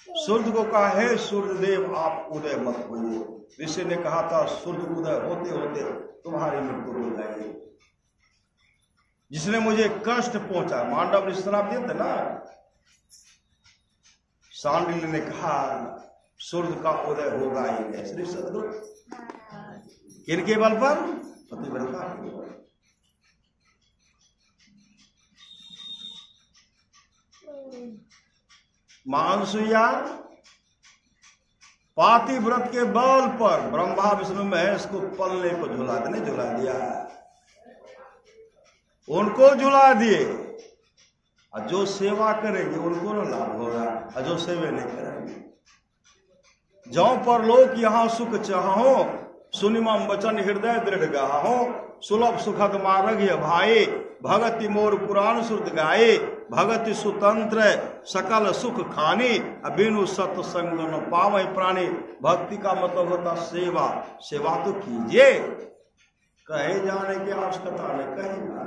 [SPEAKER 2] सूर्य को कहा, हे सूर्य देव आप उदय मत होइए। ऋषि ने कहा था सूर्य उदय होते होते तुम्हारी मृत्यु हो जाएगी। जिसने मुझे कष्ट पहुंचा, मांडव ऋषि श्राप दिए थे ना, सांडिल्य ने कहा सूर्य का उदय होगा ही नहीं। श्री सदगुरु किनके बल पर? पतिव्रता के बल। मानसुया पातिव्रत के बल पर ब्रह्मा विष्णु महेश को पल्ले को झुला देने, झुला दिया, उनको झुला दिए। और जो सेवा करेंगे उनको न लाभ होगा, और जो सेवा नहीं करेंगे। जो पर लोग यहाँ सुख चाहो, सुनिमम वचन हृदय दृढ़ गाहो, सुलभ सुखद मार्ग भाई, भगति मोर पुराण श्रुत गाये, भगति सुतंत्र सकल सुख खानी, बिनु सत्संग न पावे प्राणी। भक्ति का मतलब होता सेवा, सेवा तो कीजिए, कहे जाने की आवश्यकता नहीं, कहीं जाने।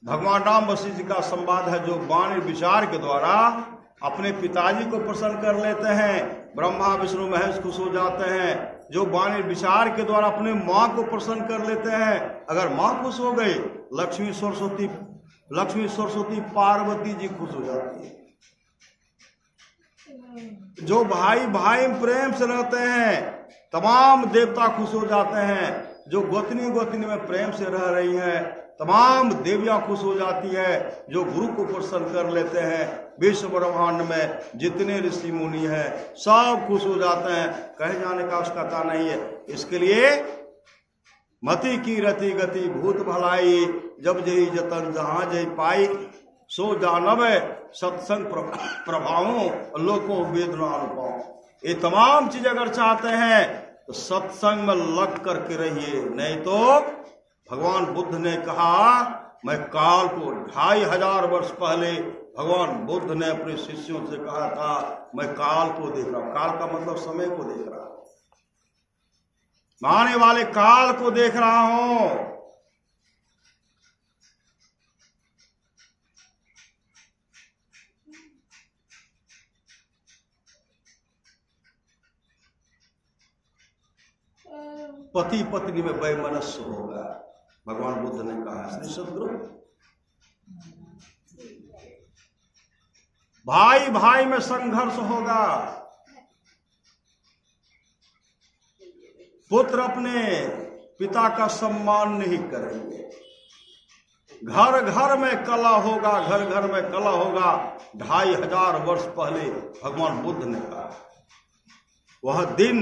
[SPEAKER 2] भगवान राम वशिष्ठ जी का संवाद है, जो वाणी विचार के द्वारा अपने पिताजी को प्रसन्न कर लेते हैं, ब्रह्मा विष्णु महेश खुश हो जाते हैं। जो वाणी विचार के द्वारा अपने माँ को प्रसन्न कर लेते हैं, अगर माँ खुश हो गई, लक्ष्मी सरस्वती पार्वती जी खुश हो जाती है। जो भाई भाई प्रेम से रहते हैं, तमाम देवता खुश हो जाते हैं। जो गोतनी में प्रेम से रह रही हैं, तमाम देवियां खुश हो जाती है। जो गुरु को प्रसन्न कर लेते हैं, विश्व ब्रह्मांड में जितने ऋषि मुनि हैं सब खुश हो जाते हैं, कहे जाने का आवश्यकता नहीं है। इसके लिए मति की रति गति भूत भलाई, जब जही जतन जहां जही पाई, सो जानव सत्संग प्रभावों लोको वेदना अनुपाओ। ये तमाम चीज अगर चाहते हैं तो सत्संग में लग करके रहिए, नहीं तो भगवान बुद्ध ने कहा, मैं काल को 2500 वर्ष पहले भगवान बुद्ध ने अपने शिष्यों से कहा था, मैं काल को देख रहा हूं। काल का मतलब समय को देख रहा हूं, आने वाले काल को देख रहा हूं। पति पत्नी में वैमनस्य होगा, भगवान बुद्ध ने कहा। श्री सदगुरु भाई भाई में संघर्ष होगा, पुत्र अपने पिता का सम्मान नहीं करेंगे, घर घर में कला होगा, घर घर में कला होगा। 2500 वर्ष पहले भगवान बुद्ध ने कहा, वह दिन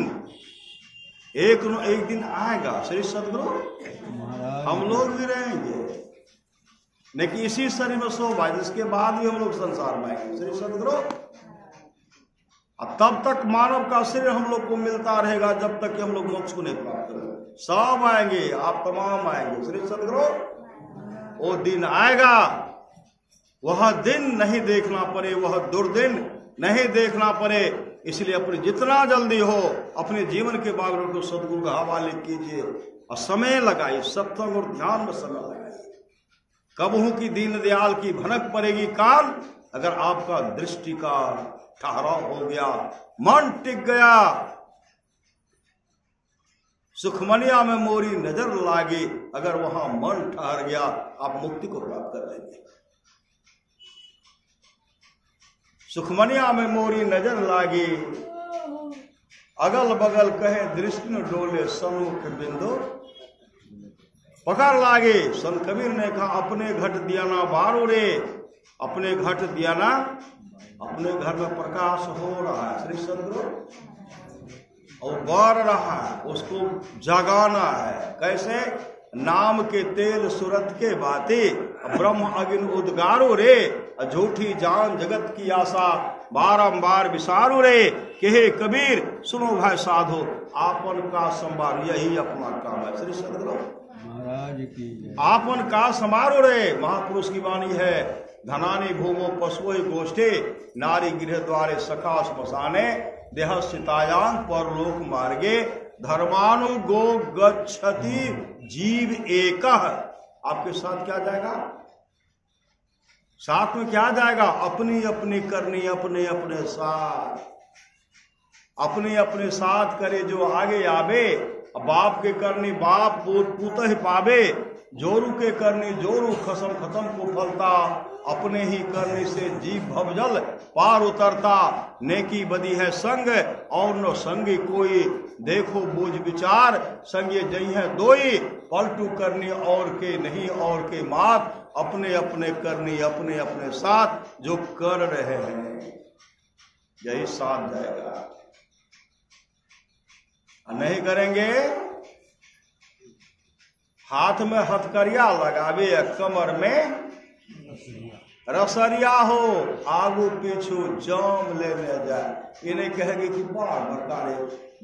[SPEAKER 2] एक दिन आएगा। श्री सदगुरु हम लोग भी रहेंगे, लेकिन इसी शरीर में शोभा, जिसके बाद ही हम लोग संसार में आएंगे। श्री सदगुरु तब तक मानव का शरीर हम लोग को मिलता रहेगा, जब तक कि हम लोग मोक्ष को नहीं प्राप्त करेंगे। सब आएंगे, आप तमाम आएंगे। श्री सदगुरु वो दिन आएगा, वह दिन नहीं देखना पड़े, वह दुर्दिन नहीं देखना पड़े। इसलिए अपने जितना जल्दी हो अपने जीवन के बागों को सदगुरु का हवाले कीजिए और समय लगाइए, सत्संग और ध्यान में समय लगाइए। कबहू की दीनदयाल की भनक पड़ेगी कान, अगर आपका दृष्टि का ठहराव हो गया, मन टिक गया। सुखमनिया में मोरी नजर लागी, अगर वहां मन ठहर गया, आप मुक्ति को प्राप्त कर लेंगे। सुखमनिया में मोरी नजर लागी, अगल बगल कहे दृष्टि न डोले, सन्मुख बिंदु पकड़ लागे। संत कबीर ने कहा, अपने घट दिया ना बारो रे, अपने घट दिया ना, अपने घर में प्रकाश हो रहा है। श्री सदगुरु और बढ़ रहा है, उसको जगाना है। कैसे? नाम के तेल सुरत के बाती, ब्रह्म अग्नि उद्गारो रे, झूठी जान जगत की आशा बारंबार विसारो रे, कहे कबीर सुनो भाई साधो आपन का संभार, यही अपना काम है। श्री सदगुरु
[SPEAKER 1] महाराज की
[SPEAKER 2] आपन का समारो रे, महापुरुष की वाणी है। धनानी भूमो पशु गोष्ठे, नारी गृह द्वारे सखा श्मशाने, देहस्थितायां परलोक मार्गे, धर्मानुगो गच्छति जीव एकः। आपके साथ क्या जाएगा? साथ में क्या जाएगा? अपनी अपनी करनी अपने अपने साथ, अपने अपने साथ करे जो आगे आवे। बाप के करनी बाप पूत ही पावे, जोरू के करनी जोरू खसम खत्म को फलता, अपने ही करने से जीव भवजल पार उतरता। नेकी बदी है संग और न संगी कोई, देखो बूझ विचार संगे जई है दोई, पलटू करनी और के नहीं और के मात, अपने अपने करनी अपने अपने साथ जो कर रहे हैं यही साथ जाएगा। नहीं करेंगे हाथ में हथकरिया लगावे, कमर में रसरिया हो, आगू पीछू जाम लेने जाए। इन्हें कहेंगे कि बार बरकारे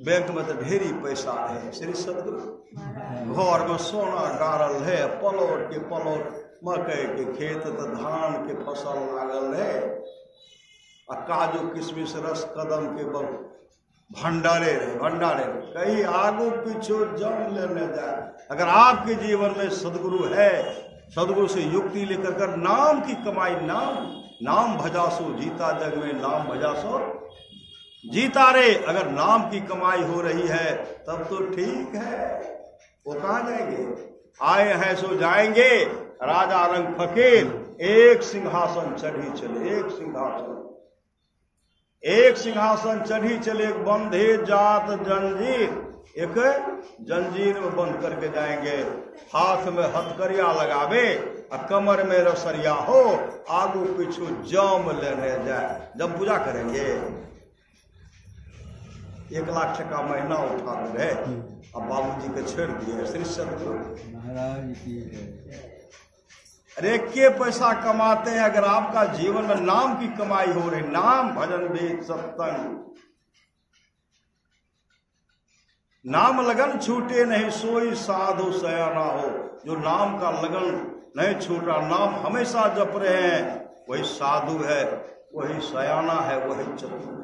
[SPEAKER 2] बैंक में तो ढेरी पैसा है। श्री सदगुरु घर में सोना गाड़ल है, पलोट के पलोट मकई के खेत तो धान के फसल लागल है, काजू किशमिश रस कदम के भंडारे भंडारे कहीं आगू पीछू जाम लेने जाए। अगर आपके जीवन में सदगुरु है, सदगुरु से युक्ति लेकर कर नाम की कमाई, नाम भजासो जीता जग में, नाम भजासो जीता रे। अगर नाम की कमाई हो रही है तब तो ठीक है। वो कहाँ जाएंगे? आए हैं सो जाएंगे, राजा रंग फकीर एक सिंहासन चढ़ी चले, एक सिंहासन चढ़ी चले, बंधे जात जंजीर, एक जंजीर में बंद करके जाएंगे। हाथ में हथकरिया लगावे, कमर में रसरिया हो, आगू पीछू जाम लेने जाए। जब पूजा करेंगे 1 लाख टका महीना उठा रहे, अब बाबूजी के छेड़ दिए। श्री सदगुरु
[SPEAKER 1] महाराज की है।
[SPEAKER 2] अरे के पैसा कमाते हैं? अगर आपका जीवन में नाम की कमाई हो रही, नाम भजन वेद सत्संग, नाम लगन छूटे नहीं सोई साधु सयाना हो। जो नाम का लगन नहीं छूट रहा, नाम हमेशा जप रहे हैं, वही साधु है, वही सयाना है, वही चतुर है।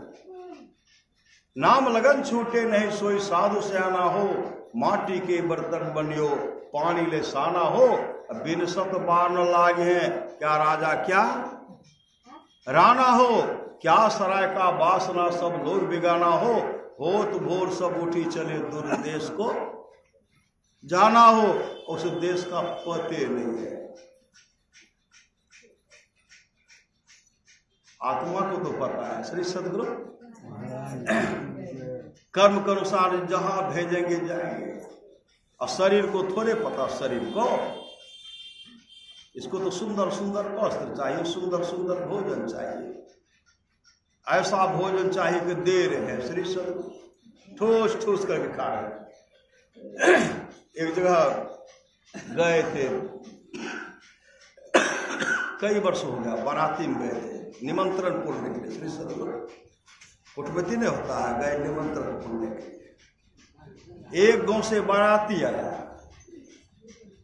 [SPEAKER 2] नाम लगन छूटे नहीं सोई साधु सयाना हो, माटी के बर्तन बनियो पानी ले साना हो, बिन सत बार न लागे हैं, क्या राजा क्या राना हो, क्या सराय का बासना सब लोग बिगाना हो, होत भोर सब उठी चले दूर देश को जाना हो, उस देश का पते नहीं है। आत्मा को तो पता है। श्री सदगुरु कर्म के अनुसार जहां भेजेंगे जाएंगे, और शरीर को थोड़े पता, शरीर को इसको तो सुंदर सुंदर वस्त्र चाहिए, सुंदर सुंदर भोजन चाहिए, ऐसा भोजन चाहिए कि दे रहे हैं। श्री सदगुरु ठूस ठूस करके खा रहे। एक जगह गए थे, कई वर्ष हो गया, बाराती में गए थे निमंत्रण पूर्णे के लिए। श्री सदगुरु कुटबती नहीं होता है, गए निमंत्रण पूर्णे के लिए। एक गांव से बाराती आया,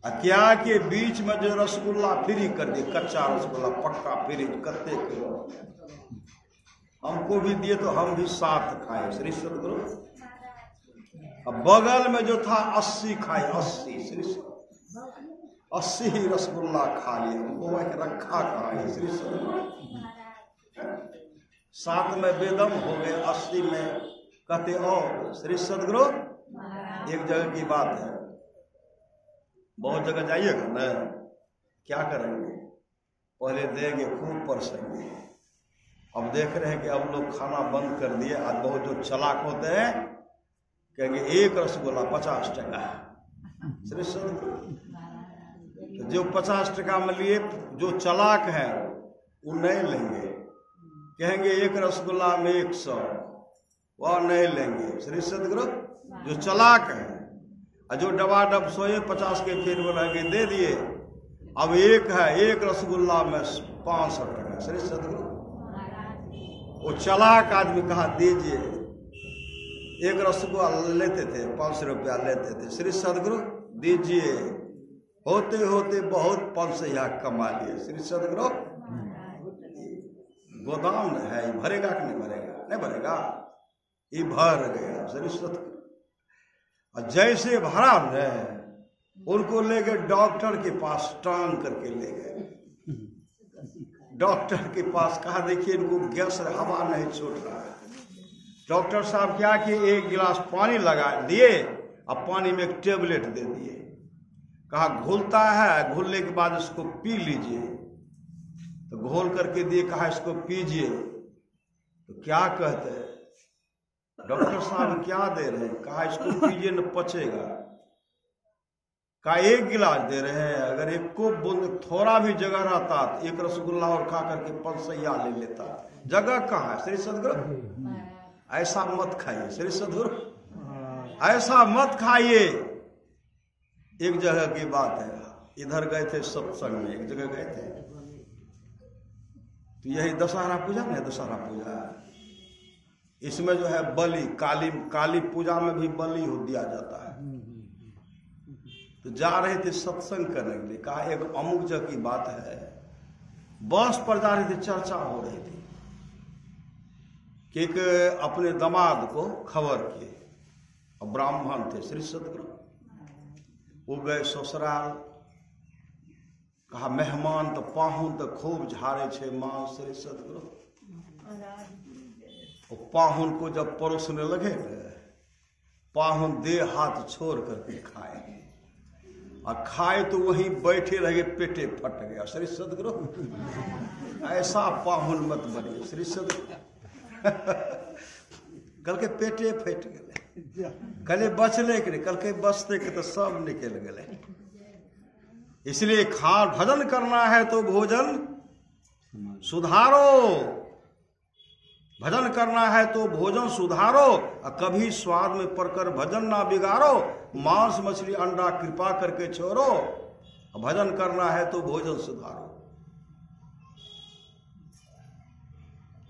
[SPEAKER 2] क्या के बीच में जो रसगुल्ला फ्री कर दिए, कच्चा रसगुल्ला पक्का फ्री करते किलो, हमको भी दिए तो हम भी साथ खाए। श्री सदगुरु अब बगल में जो था 80 खाए, 80 श्री 80 ही रसगुल्ला खा लिया, हमको रखा कहा है। श्री सदगुरु 7 में बेदम हो गए, 80 में कहते और। श्री सदगुरु एक जगह की बात है, बहुत जगह जाइएगा ना, क्या करेंगे, पहले देंगे खूब परसेंगे। अब देख रहे हैं कि अब लोग खाना बंद कर दिए। आज बहुत जो चलाक होते हैं कहेंगे एक रसगुल्ला 50 टका। श्री सदगुरु जो 50 टका में लिए, जो चलाक है वो नहीं लेंगे, कहेंगे एक रसगुल्ला में 100, वह नहीं लेंगे। श्री सदगुरु जो चलाक है, जो डबाडब सोए 50 के फेर में रहेंगे दे दिए, अब एक है, एक रसगुल्ला में 500 टका। श्री सदगुरु वो चालाक आदमी कहा दीजिए, एक रसगुल्ला लेते थे 500 रुपया लेते थे। श्री सदगुरु दीजिए, होते होते बहुत 500 कमा लिए। श्री सदगुरु गोदाम है, भरेगा कि नहीं भरेगा? नहीं भरेगा, ये भर गया। श्री सदगुरु और जैसे भरा है उनको ले गए डॉक्टर के पास, टांग करके ले गए डॉक्टर के पास। कहा देखिए इनको गैस हवा नहीं छोड़ रहा है। डॉक्टर साहब क्या कि एक गिलास पानी लगा दिए और पानी में एक टेबलेट दे दिए। कहा घुलता है, घुलने के बाद इसको पी लीजिए। तो घोल करके दिए, कहा इसको पीजिए। तो क्या कहते हैं डॉक्टर साहब, क्या दे रहे हैं? कहा इसको पीजिए न पचेगा। कहा एक गिलास दे रहे हैं, अगर एक को बूंद थोड़ा भी जगह रहता तो एक रसगुल्ला और खा करके 500 ले लेता। जगह कहाँ है? श्री सदगुरु ऐसा मत खाइए। श्री सदगुरु ऐसा मत खाइए। एक जगह की बात है, इधर गए थे सत्संग में, एक जगह गए थे, तो यही दशहरा पूजा नहीं, दशहरा पूजा इसमें जो है बलि, काली पूजा में भी बलि हो दिया जाता है। तो जा रहे थे सत्संग करने के लिए। कहा एक अमुक जगह की बात है, बस पर जा रहे थे, चर्चा हो रही थी कि एक अपने दामाद को खबर किए, और ब्राह्मण थे। श्री सदगुरु वो गए ससुराल। कहा मेहमान तो पाहुन तो खूब झाड़े छे मां। श्री सदगुरु पाहुन को जब परोसने लगे, पाहुन दे हाथ छोड़ करके खाए, और खाए तो वहीं बैठे रहे, पेटे फट गया। श्री सदगुरु ऐसा पाहुन मत बनिए। श्री सदगुरु कल के पेटे फट गए, कल बचले के नहीं, कल के बचते के तो सब निकल गए। इसलिए भजन करना है तो भोजन सुधारो, भजन करना है तो भोजन सुधारो, और कभी स्वाद में पड़कर भजन ना बिगाड़ो। मांस मछली अंडा कृपा करके छोड़ो, भजन करना है तो भोजन सुधारो।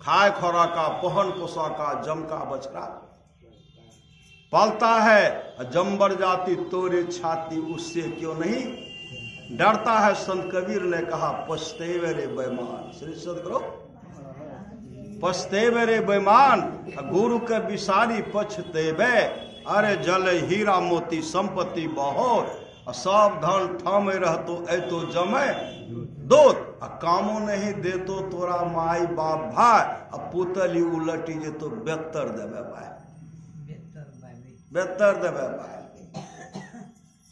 [SPEAKER 2] खाए खोराका, पहन पोशाका, जम का बछड़ा पालता है, जम्बर जाति तोरे छाती उससे क्यों नहीं डरता है। संत कबीर ने कहा पछतेवे रे बेईमान। श्री सदगुरु पछतेवे रे बेईमान, गुरु के विसारी पछतेवे। अरे जल हीरा मोती संपत्ति बहोर, सब धन थामे रहतो ऐतो जमे दोत, कामो नहीं देतो तोरा माई बाप भाई, अब पुतली उलटी जे तो बेहतर देवे भाई, बेहतर देवे भाई।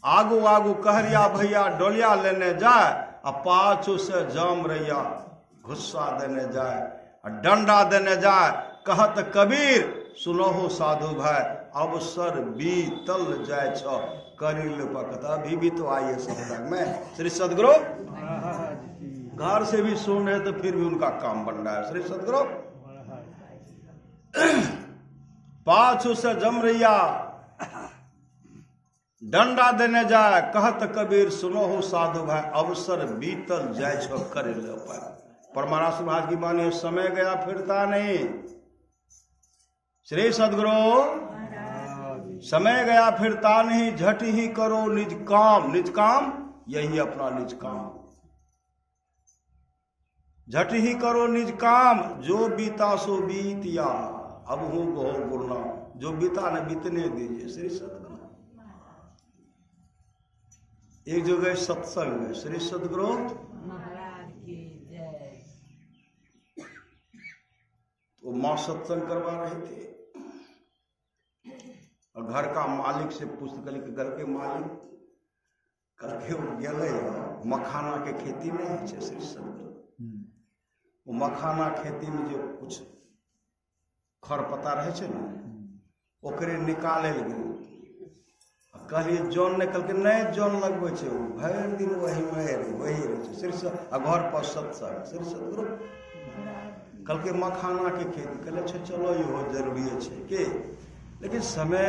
[SPEAKER 2] आगू आगू कहरिया भैया डोलिया लेने जाए, और पाछू से जाम रैया गुस्सा देने जाए, और डंडा देने जाए। कहत कबीर सुनो हो साधु भाई, अवसर बीतल जाए छो करी ले पकता। अभी भी तो आइए सत्संग में। श्री सदगुरु घर से भी सुन रहे तो फिर भी उनका काम बन रहा है। श्री सदगुरु पाछू से जम रैया डंडा देने जाए, कहत कबीर सुनो हो साधु भाई, अवसर बीतल जाए छो कर ले पाए। परमानस महाराज की बानी, समय गया फिरता नहीं। श्री सदगुरु समय गया फिरता नहीं, झट ही करो निज काम। निज काम यही अपना निज काम, झट ही करो निज काम। जो बीता सो बीतिया, अब हूं गो गुरना, जो बीता न बीतने दीजिए। श्री सदगुरु एक जगह सत्संग में श्री सदगुरु
[SPEAKER 3] महाराज की जय।
[SPEAKER 2] तो मां सत्संग करवा रहे थे, और घर का मालिक से पूछते कि घर के मालिक करके गए मखाना के खेती में है। श्री सदगुरु वो मखाना खेती में जो कुछ खरपता रहे ना, ओकरे निकाले लगे। कहलिए जौन निकल के नहीं जौन लगबे छे, भरि दिन वही में वही रहे। श्री सदगुरु घर पर सत्संग। श्री सदगुरु कल के मखाना के खेती कहले चलो इहो जरूरी है के, लेकिन समय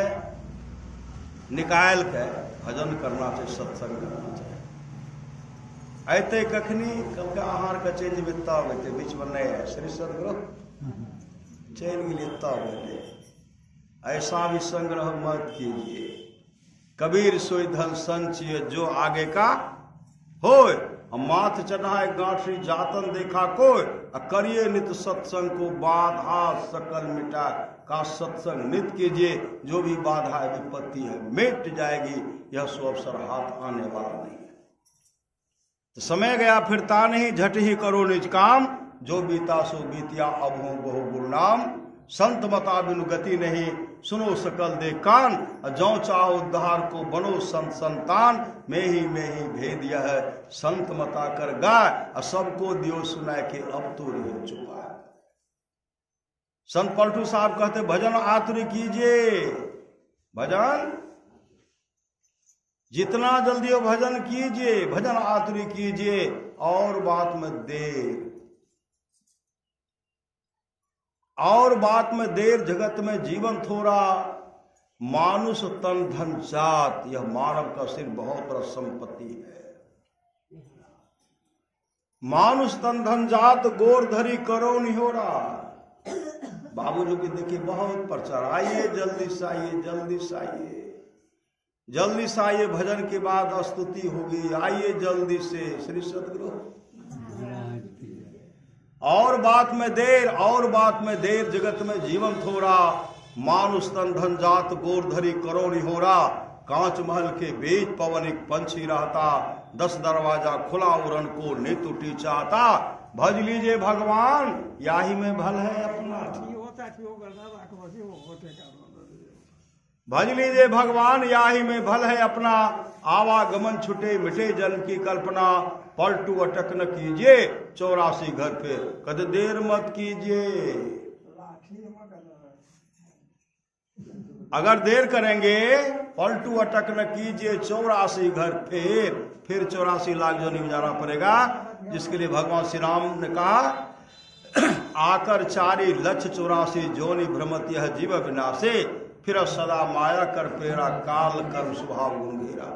[SPEAKER 2] निकाल के भजन करना चाहिए, सत्संग करना चाहिए। ऐते कखनी कल का आहार का चेंज बिता होते बीच में नहीं है श्री सदगुरु चैन गिरता होते ऐसा भी संग्रह मत कीजिए। कबीर सोई धन संचिय जो आगे का होय, माथ चढ़ाए गांठी जातन देखा कोय, करिए नित सत्संग को बाधा सकल मिटा। का सत्संग नित कीजिए, जो भी बाधा है विपत्ति है मिट जाएगी, यह सो अवसर हाथ आने वाला नहीं है। तो समय गया फिरता नहीं, झट ही करो निज काम, जो बीता सो बीतिया अब हो बहु गुरु नाम। संत मता बिनु गति नहीं, सुनो सकल दे कान, जौ चाहो उद्धार को बनो संत संतान। में ही भेद यह है संत मता कर गाय, सबको दियो सुनाए के अब तो रह चुका है। संत पलटू साहब कहते भजन आतुर कीजिए, भजन जितना जल्दी हो भजन कीजिए, भजन आतुर कीजिए। और बात में देर, और बात में देर, जगत में जीवन थोड़ा, मानुष तन धन जात, यह मानव का सिर्फ बहुत बड़ा संपत्ति है। मानुष तन धन जात गोर धरी करो निहोरा। बाबू जी की देखिए बहुत प्रचार, आइए जल्दी से आइए, जल्दी से आइए, जल्दी से आइए, भजन के बाद स्तुति होगी, आइए जल्दी से श्री सदगुरु। और बात में देर, और बात में देर, जगत में जीवन थोड़ा, मानुष तन धन जात गोर धरी करो निहोरा। कांच महल के बीच पवन एक पंछी रहता, 10 दरवाजा खुला उड़न को नित उठी चाहता। भज लीजिए भगवान याही में भल है अपना, भज लीजिए भगवान याही में भल है अपना। आवागमन छुटे मिटे जन की कल्पना, पलटू अटक न कीजिए 84 घर पे, कद देर मत कीजिए। अगर देर करेंगे पलटू अटक न कीजिए 84 घर फिर 84 लाख जोनी में जाना पड़ेगा। जिसके लिए भगवान श्री राम ने कहा आकर 4 लक्ष 84 जोनी भ्रमत यह जीव विनाशे, फिर सदा माया कर पेरा काल कर्म स्वभाव गुण घेरा।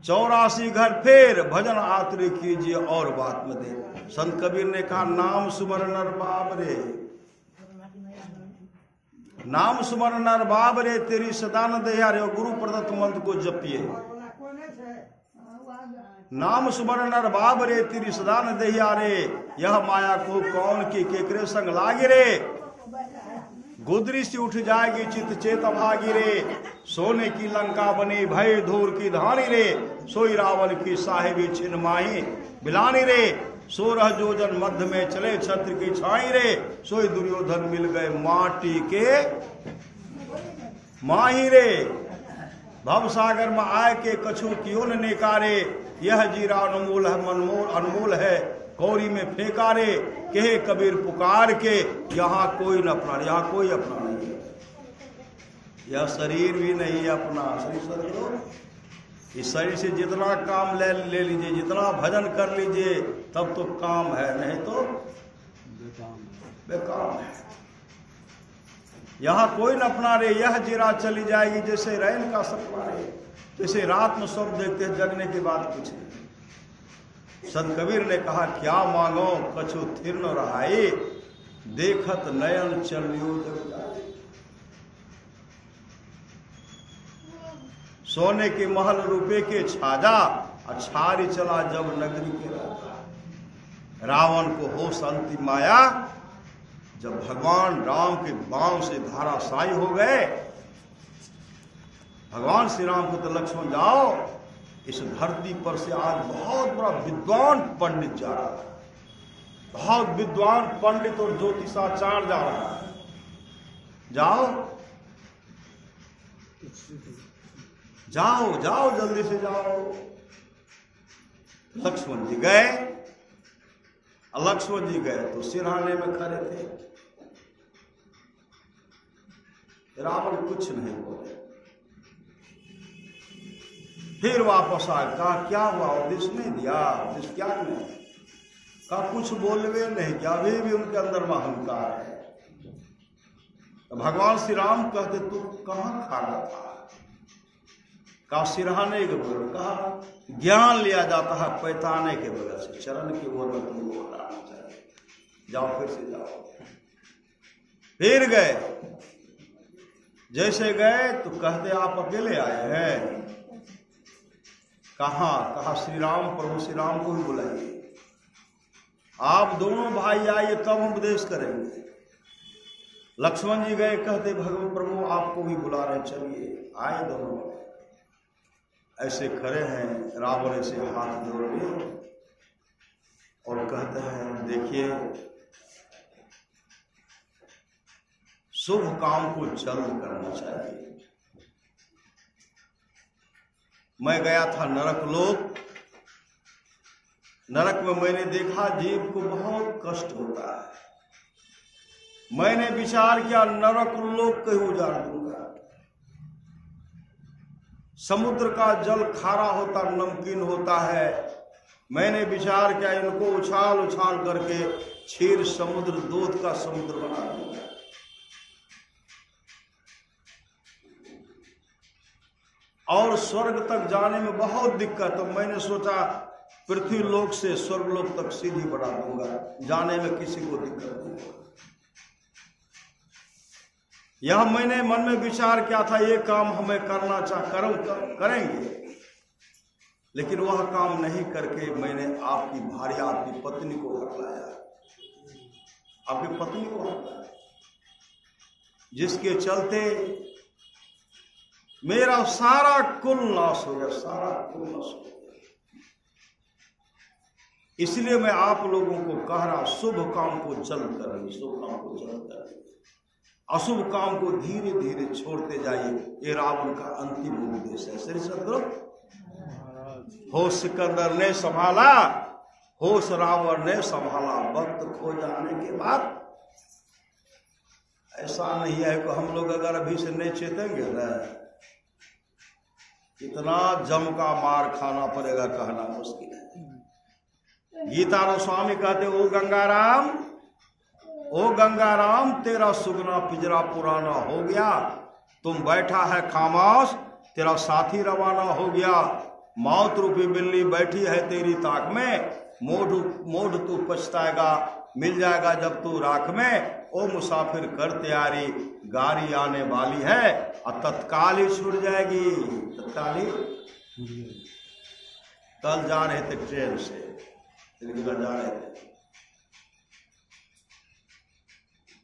[SPEAKER 2] 84 घर फिर भजन आतुर कीजिए और बात में दे। संत कबीर ने कहा नाम सुमर नर बाबरे, नाम सुमर नर बाबरे, तेरी सदा न दया रे। गुरु प्रदत्त मंत्र को जपिए, नाम सुमर नर बाबरे, तेरी सदा न दया रे। यह माया को कौन की केकरे संग लागे रे, गुदरी से उठ जाएगी चित चेत भागी रे। सोने की लंका बनी भय धूर की धानी रे, सोई रावण की साहेबी छिन माही बिलानी रे। 16 जोजन मध्य में चले छत्र की छाई रे, सोई दुर्योधन मिल गए माटी के माही रे। भव सागर में आए के कछु क्यों न नेकारे, यह जीरा अनमोल है मनमोल अनमोल है, कौरी में फेंका रे। कहे कबीर पुकार के यहाँ कोई न अपना, यहाँ कोई अपना नहीं है, यह शरीर भी नहीं है अपना। श्री सदगुरु इस शरीर से जितना काम ले लीजिए, जितना भजन कर लीजिए, तब तो काम है, नहीं तो बेकाम है। यहाँ कोई न अपना रे, यह जीरा चली जाएगी जैसे रैन का सपना रे। जैसे रात में सब देखते हैं, जगने के बाद कुछ नहीं। संत कबीर ने कहा क्या मांगो कछु थिर न रहाई, देखत नयन चलियो जग जाए। सोने के महल रुपए के छाजा, अछारी चला जब नगरी के राजा। रावण को होश अंतिम माया, जब भगवान राम के बाण से धाराशायी हो गए। भगवान श्री राम को तो लक्ष्मण जाओ, इस धरती पर से आज बहुत बड़ा विद्वान पंडित जा रहा है, बहुत विद्वान पंडित और ज्योतिषाचार्य जा रहा है, जाओ जाओ जाओ जल्दी से जाओ। लक्ष्मण जी गए, लक्ष्मण जी गए तो सिरहाने में खड़े थे। रावण कुछ नहीं बोले, फिर वापस आए, कहा क्या हुआ, उपदेश नहीं दिया, उपदेश क्या नहीं, कहा कुछ बोलवे नहीं क्या, अभी भी उनके अंदर में अहंकार है। तो भगवान श्री राम कहते तू कहाँ खड़ा था, कहा सिरहाने के बगैर, कहा ज्ञान लिया जाता है पैताने के बगैर से, चरण की ओर में तुमको हटाना चाहिए। जाओ फिर से जाओ। फिर गए, जैसे गए तो कहते आप अकेले आए हैं? कहा श्री राम, प्रभु श्री राम को ही बुलाइए, आप दोनों भाई आइए तब हम उपदेश करेंगे। लक्ष्मण जी गए, कहते भगवान प्रभु आपको भी बुला रहे, चलिए। आए दोनों, ऐसे खड़े हैं, रावण से हाथ जोड़ लिए और कहते हैं देखिए शुभ काम को जल्द करना चाहिए। मैं गया था नरक लोक, नरक में मैंने देखा जीव को बहुत कष्ट होता है। मैंने विचार किया नरक लोक को उजाड़ दूंगा। समुद्र का जल खारा होता, नमकीन होता है। मैंने विचार किया इनको उछाल उछाल करके क्षीर समुद्र, दूध का समुद्र बना दूंगा। और स्वर्ग तक जाने में बहुत दिक्कत, तो मैंने सोचा पृथ्वी लोक से स्वर्ग लोक तक सीधी बढ़ा दूंगा, जाने में किसी को दिक्कत नहीं होगा। यह मैंने मन में विचार किया था, ये काम हमें करना करेंगे, लेकिन वह काम नहीं करके मैंने आपकी भार्या, आपकी पत्नी को हटलाया, आपकी पत्नी को हटलाया, जिसके चलते मेरा सारा कुल नाश हो गया, सारा कुल नाश हो गया। इसलिए मैं आप लोगों को कह रहा, शुभ काम को जल्द करें, शुभ काम को जल्द करें, अशुभ काम को धीरे धीरे छोड़ते जाइए। ये रावण का अंतिम उपदेश है। श्री सदगुरु, होश सिकंदर ने संभाला, होश रावण ने संभाला। वक्त खो जाने के बाद ऐसा नहीं है कि हम लोग अगर अभी से नहीं चेतेंगे ना, इतना जम का मार खाना पड़ेगा, कहना मुश्किल है। गीता स्वामी कहते ओ गंगाराम तेरा सुगना पिंजरा पुराना हो गया, तुम बैठा है खामोश, तेरा साथी रवाना हो गया। मौत रूपी बिल्ली बैठी है तेरी ताक में, मोढ़ तू पछताएगा, मिल जाएगा जब तू राख में। ओ मुसाफिर कर तैयारी, गाड़ी आने वाली है और तत्काल ही छूट जाएगी, तत्काल ही। कल जा रहे थे ट्रेन से, जा रहे थे,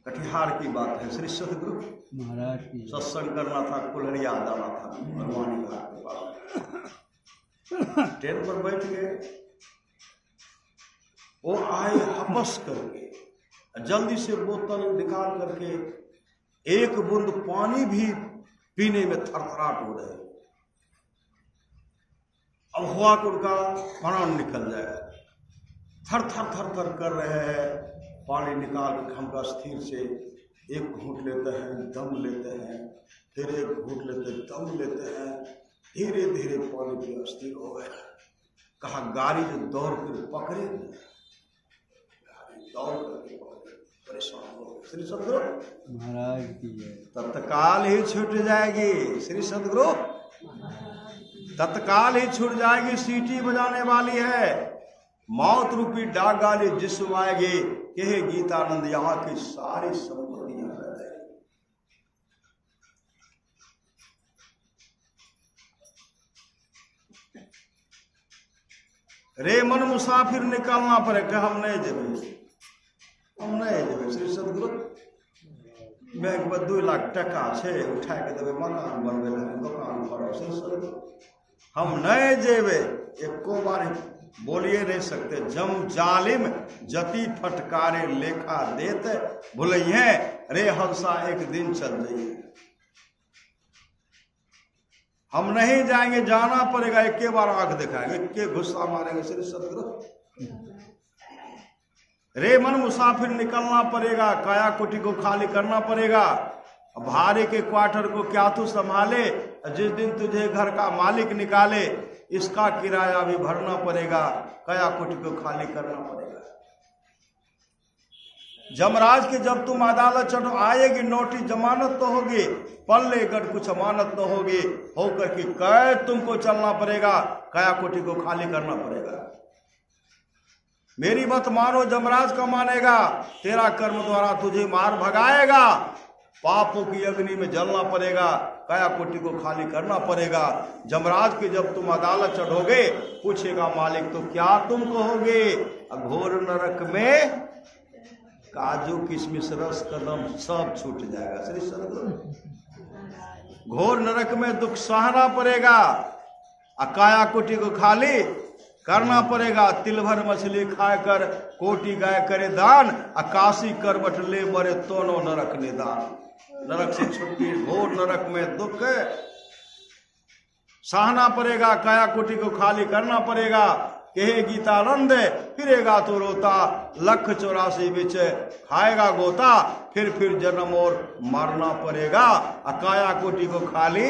[SPEAKER 2] कटिहार की बात है। श्री सतगुरु
[SPEAKER 1] महाराज की
[SPEAKER 2] सत्संग करना था, कुलरिया जाना था, भगवानी घाट के पास। ट्रेन पर बैठ गए, वो आए हपस करके, जल्दी से बोतल निकाल करके एक बूंद पानी भी पीने में थरथराट हो रहे। अब हुआ कि उनका प्राण निकल जाए, थर थर थर थर कर रहे हैं। पानी निकाल के हमका स्थिर से एक घूंट लेते हैं, दम लेते हैं, फिर एक घूंट लेते हैं, दम लेते हैं। धीरे धीरे पानी पे स्थिर हो गए। कहा गाड़ी जो दौड़ कर पकड़े, गाड़ी दौड़ करके पकड़े, परेशान हो गए। श्री सतगुरु
[SPEAKER 1] महाराज की है,
[SPEAKER 2] तत्काल ही छूट जाएगी। श्री सतगुरु तत्काल ही छूट जाएगी, सीटी बजाने वाली है। मौत रूपी डाक गाली जिसम आएगी, कहे गीतानंद यहाँ की सारी संपत्तियां रह जाएगी। रे मन मुसाफिर निकालना पड़ेगा, हम नहीं जेबे, हम नहीं जेबे। श्री सतगुरु बैंक में 2 लाख टका छे, उठा के देवे, मकान बनवे, दुकान भरो। श्री सतगुरु हम नहीं जेबे, एको बार बोलिए नहीं सकते। जम जालिम जति फटकारे लेखा देते, भूलिए रे हंसा एक दिन चल जाइए। हम नहीं जाएंगे, जाना पड़ेगा, एक बार आंख दिखाएंगे, एक गुस्सा मारेंगे। श्री सतगुरु रे मन मुसाफिर निकलना पड़ेगा, काया कोटी को खाली करना पड़ेगा। भाड़े के क्वार्टर को क्या तू संभाले, जिस दिन तुझे घर का मालिक निकाले, इसका किराया भी भरना पड़ेगा, काया कोटी को खाली करना पड़ेगा। जमराज के जब तुम अदालत चढ़ो आएगी नोटिस, जमानत तो होगी, पल्ले गढ़ कुछ अमानत तो होगी, होकर के कैद तुमको चलना पड़ेगा, काया कोटि को खाली करना पड़ेगा। मेरी बात मानो, जमराज का मानेगा, तेरा कर्म द्वारा तुझे मार भगाएगा, पापों की अग्नि में जलना पड़ेगा, काया कोटि को खाली करना पड़ेगा। जमराज के जब तुम अदालत चढ़ोगे, पूछेगा मालिक तो क्या तुम कहोगे? घोर नरक में काजू किशमिश रस कदम सब छूट जाएगा। श्री सदगुरु, घोर नरक में दुख सहना पड़ेगा, काया कोटि को खाली करना पड़ेगा। तिल भर मछली खाकर कोटि गाय करे दान, काशी करवट ले मरे दोनों नरक निदान। नरक से छुट्टी, घोर नरक में दुख सहना पड़ेगा, काया कोटि को खाली करना पड़ेगा। कहे गीतानंद फिरेगा तो रोता, 184 बिच खाएगा गोता, फिर जन्म और मरना पड़ेगा, काया कोटि को खाली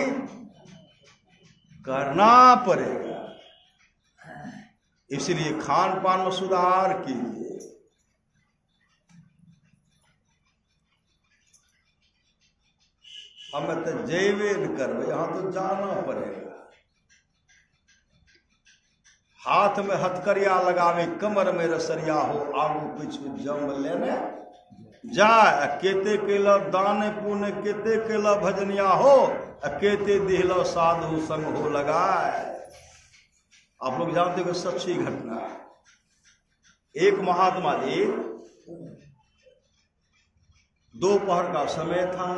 [SPEAKER 2] करना पड़ेगा। इसलिए खान पान में सुधार कीजिए। हमें तो जैवे करवे, यहां तो जाना पड़ेगा। हाथ में हथकरिया लगावे, कमर में रसरिया हो, आगू पीछू जम लेने जाए। केते केला दान पुण्य, केते केला भजनिया हो, केते दिहला साधु संग हो लगाए। आप लोग जानते हो सच्ची घटना। एक महात्मा जी, दोपहर का समय था,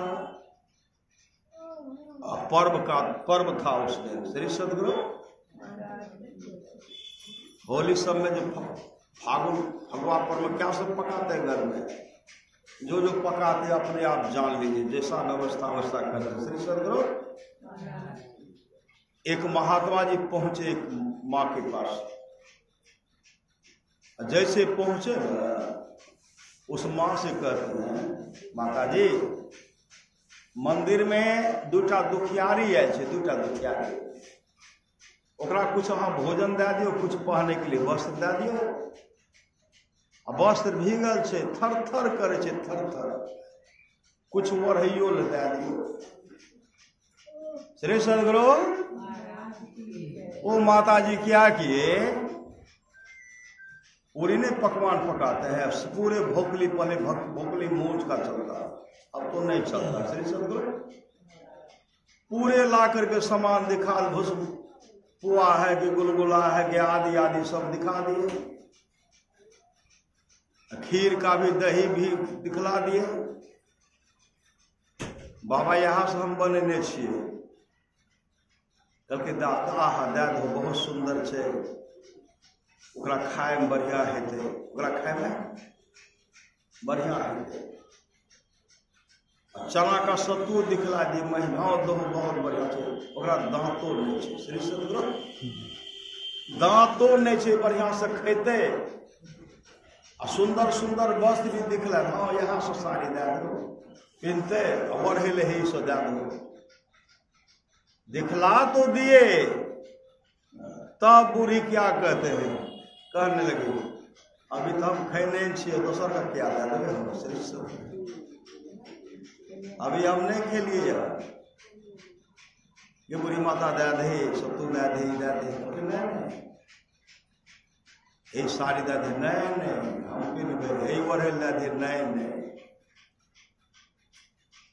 [SPEAKER 2] पर्व था उस दिन। श्री सदगुरु, होली सब में जो फगुआ पर्व में क्या सब पकाते हैं घर में, जो जो पकाते अपने आप जान लीजिए, जैसा व्यवस्था वैसा करें। श्री सदगुरु, एक महात्मा जी पहुंचे एक माँ के पास। जैसे पहुंचे उस माँ से कहते हैं, माता जी मंदिर में दूटा दुखियारी आए छे, दूटा दुखियारी, ओकरा कुछ अहाँ भोजन दे दियो, कुछ पहने के लिए वस्त्र दे दियो। वस्त्र भीगल छे, थर थर करे छे, थर थर, कुछ ओढ़ियो ले दे दियो। श्री सदगुरु, वो माता जी क्या किए, पूरी ने पकवान पकाते हैं, पूरे भोकली पले भोकली मूंछ का चलता, अब तो नहीं चलता। श्री सदगुरु, पूरे ला करके सामान दिखा, भुस पुआ है कि गुलगुला है कि आदि आदि सब दिखा दिए, खीर का भी दही भी दिखला दिए। बाबा यहाँ से हम बनेने छिए, कहलकै आहा दे दो, बहुत सुंदर छे, ओकरा खाए में बढ़िया हेतै, ओकरा खाए में बढ़िया हेतै। चना का सत्तू दिखला दिए, महीना दो बहुत बढ़िया छे, ओकरा दांतो नहीं छे। श्री सदगुरु, दांतो नहीं छे, बढ़िया से खेते, सुंदर सुंदर वस्त्र भी दिखला, हाँ यहाँ से साड़ी दे दो, पिनते बढ़े ले ही से दे दो, दिखला तो दिए। तब बूढ़ी क्या कहते हैं, कहने लगी अभी तो हम खैने छिए, दोसर का क्या दे देवे हम। श्री सदगुरु, अभी हम नहीं खेलिए जा, ये बुरी माता दे दे, सत्तू दे दे, ये साड़ी दे दे, नहीं हम पिनबे, यही बढ़े दे दे, नहीं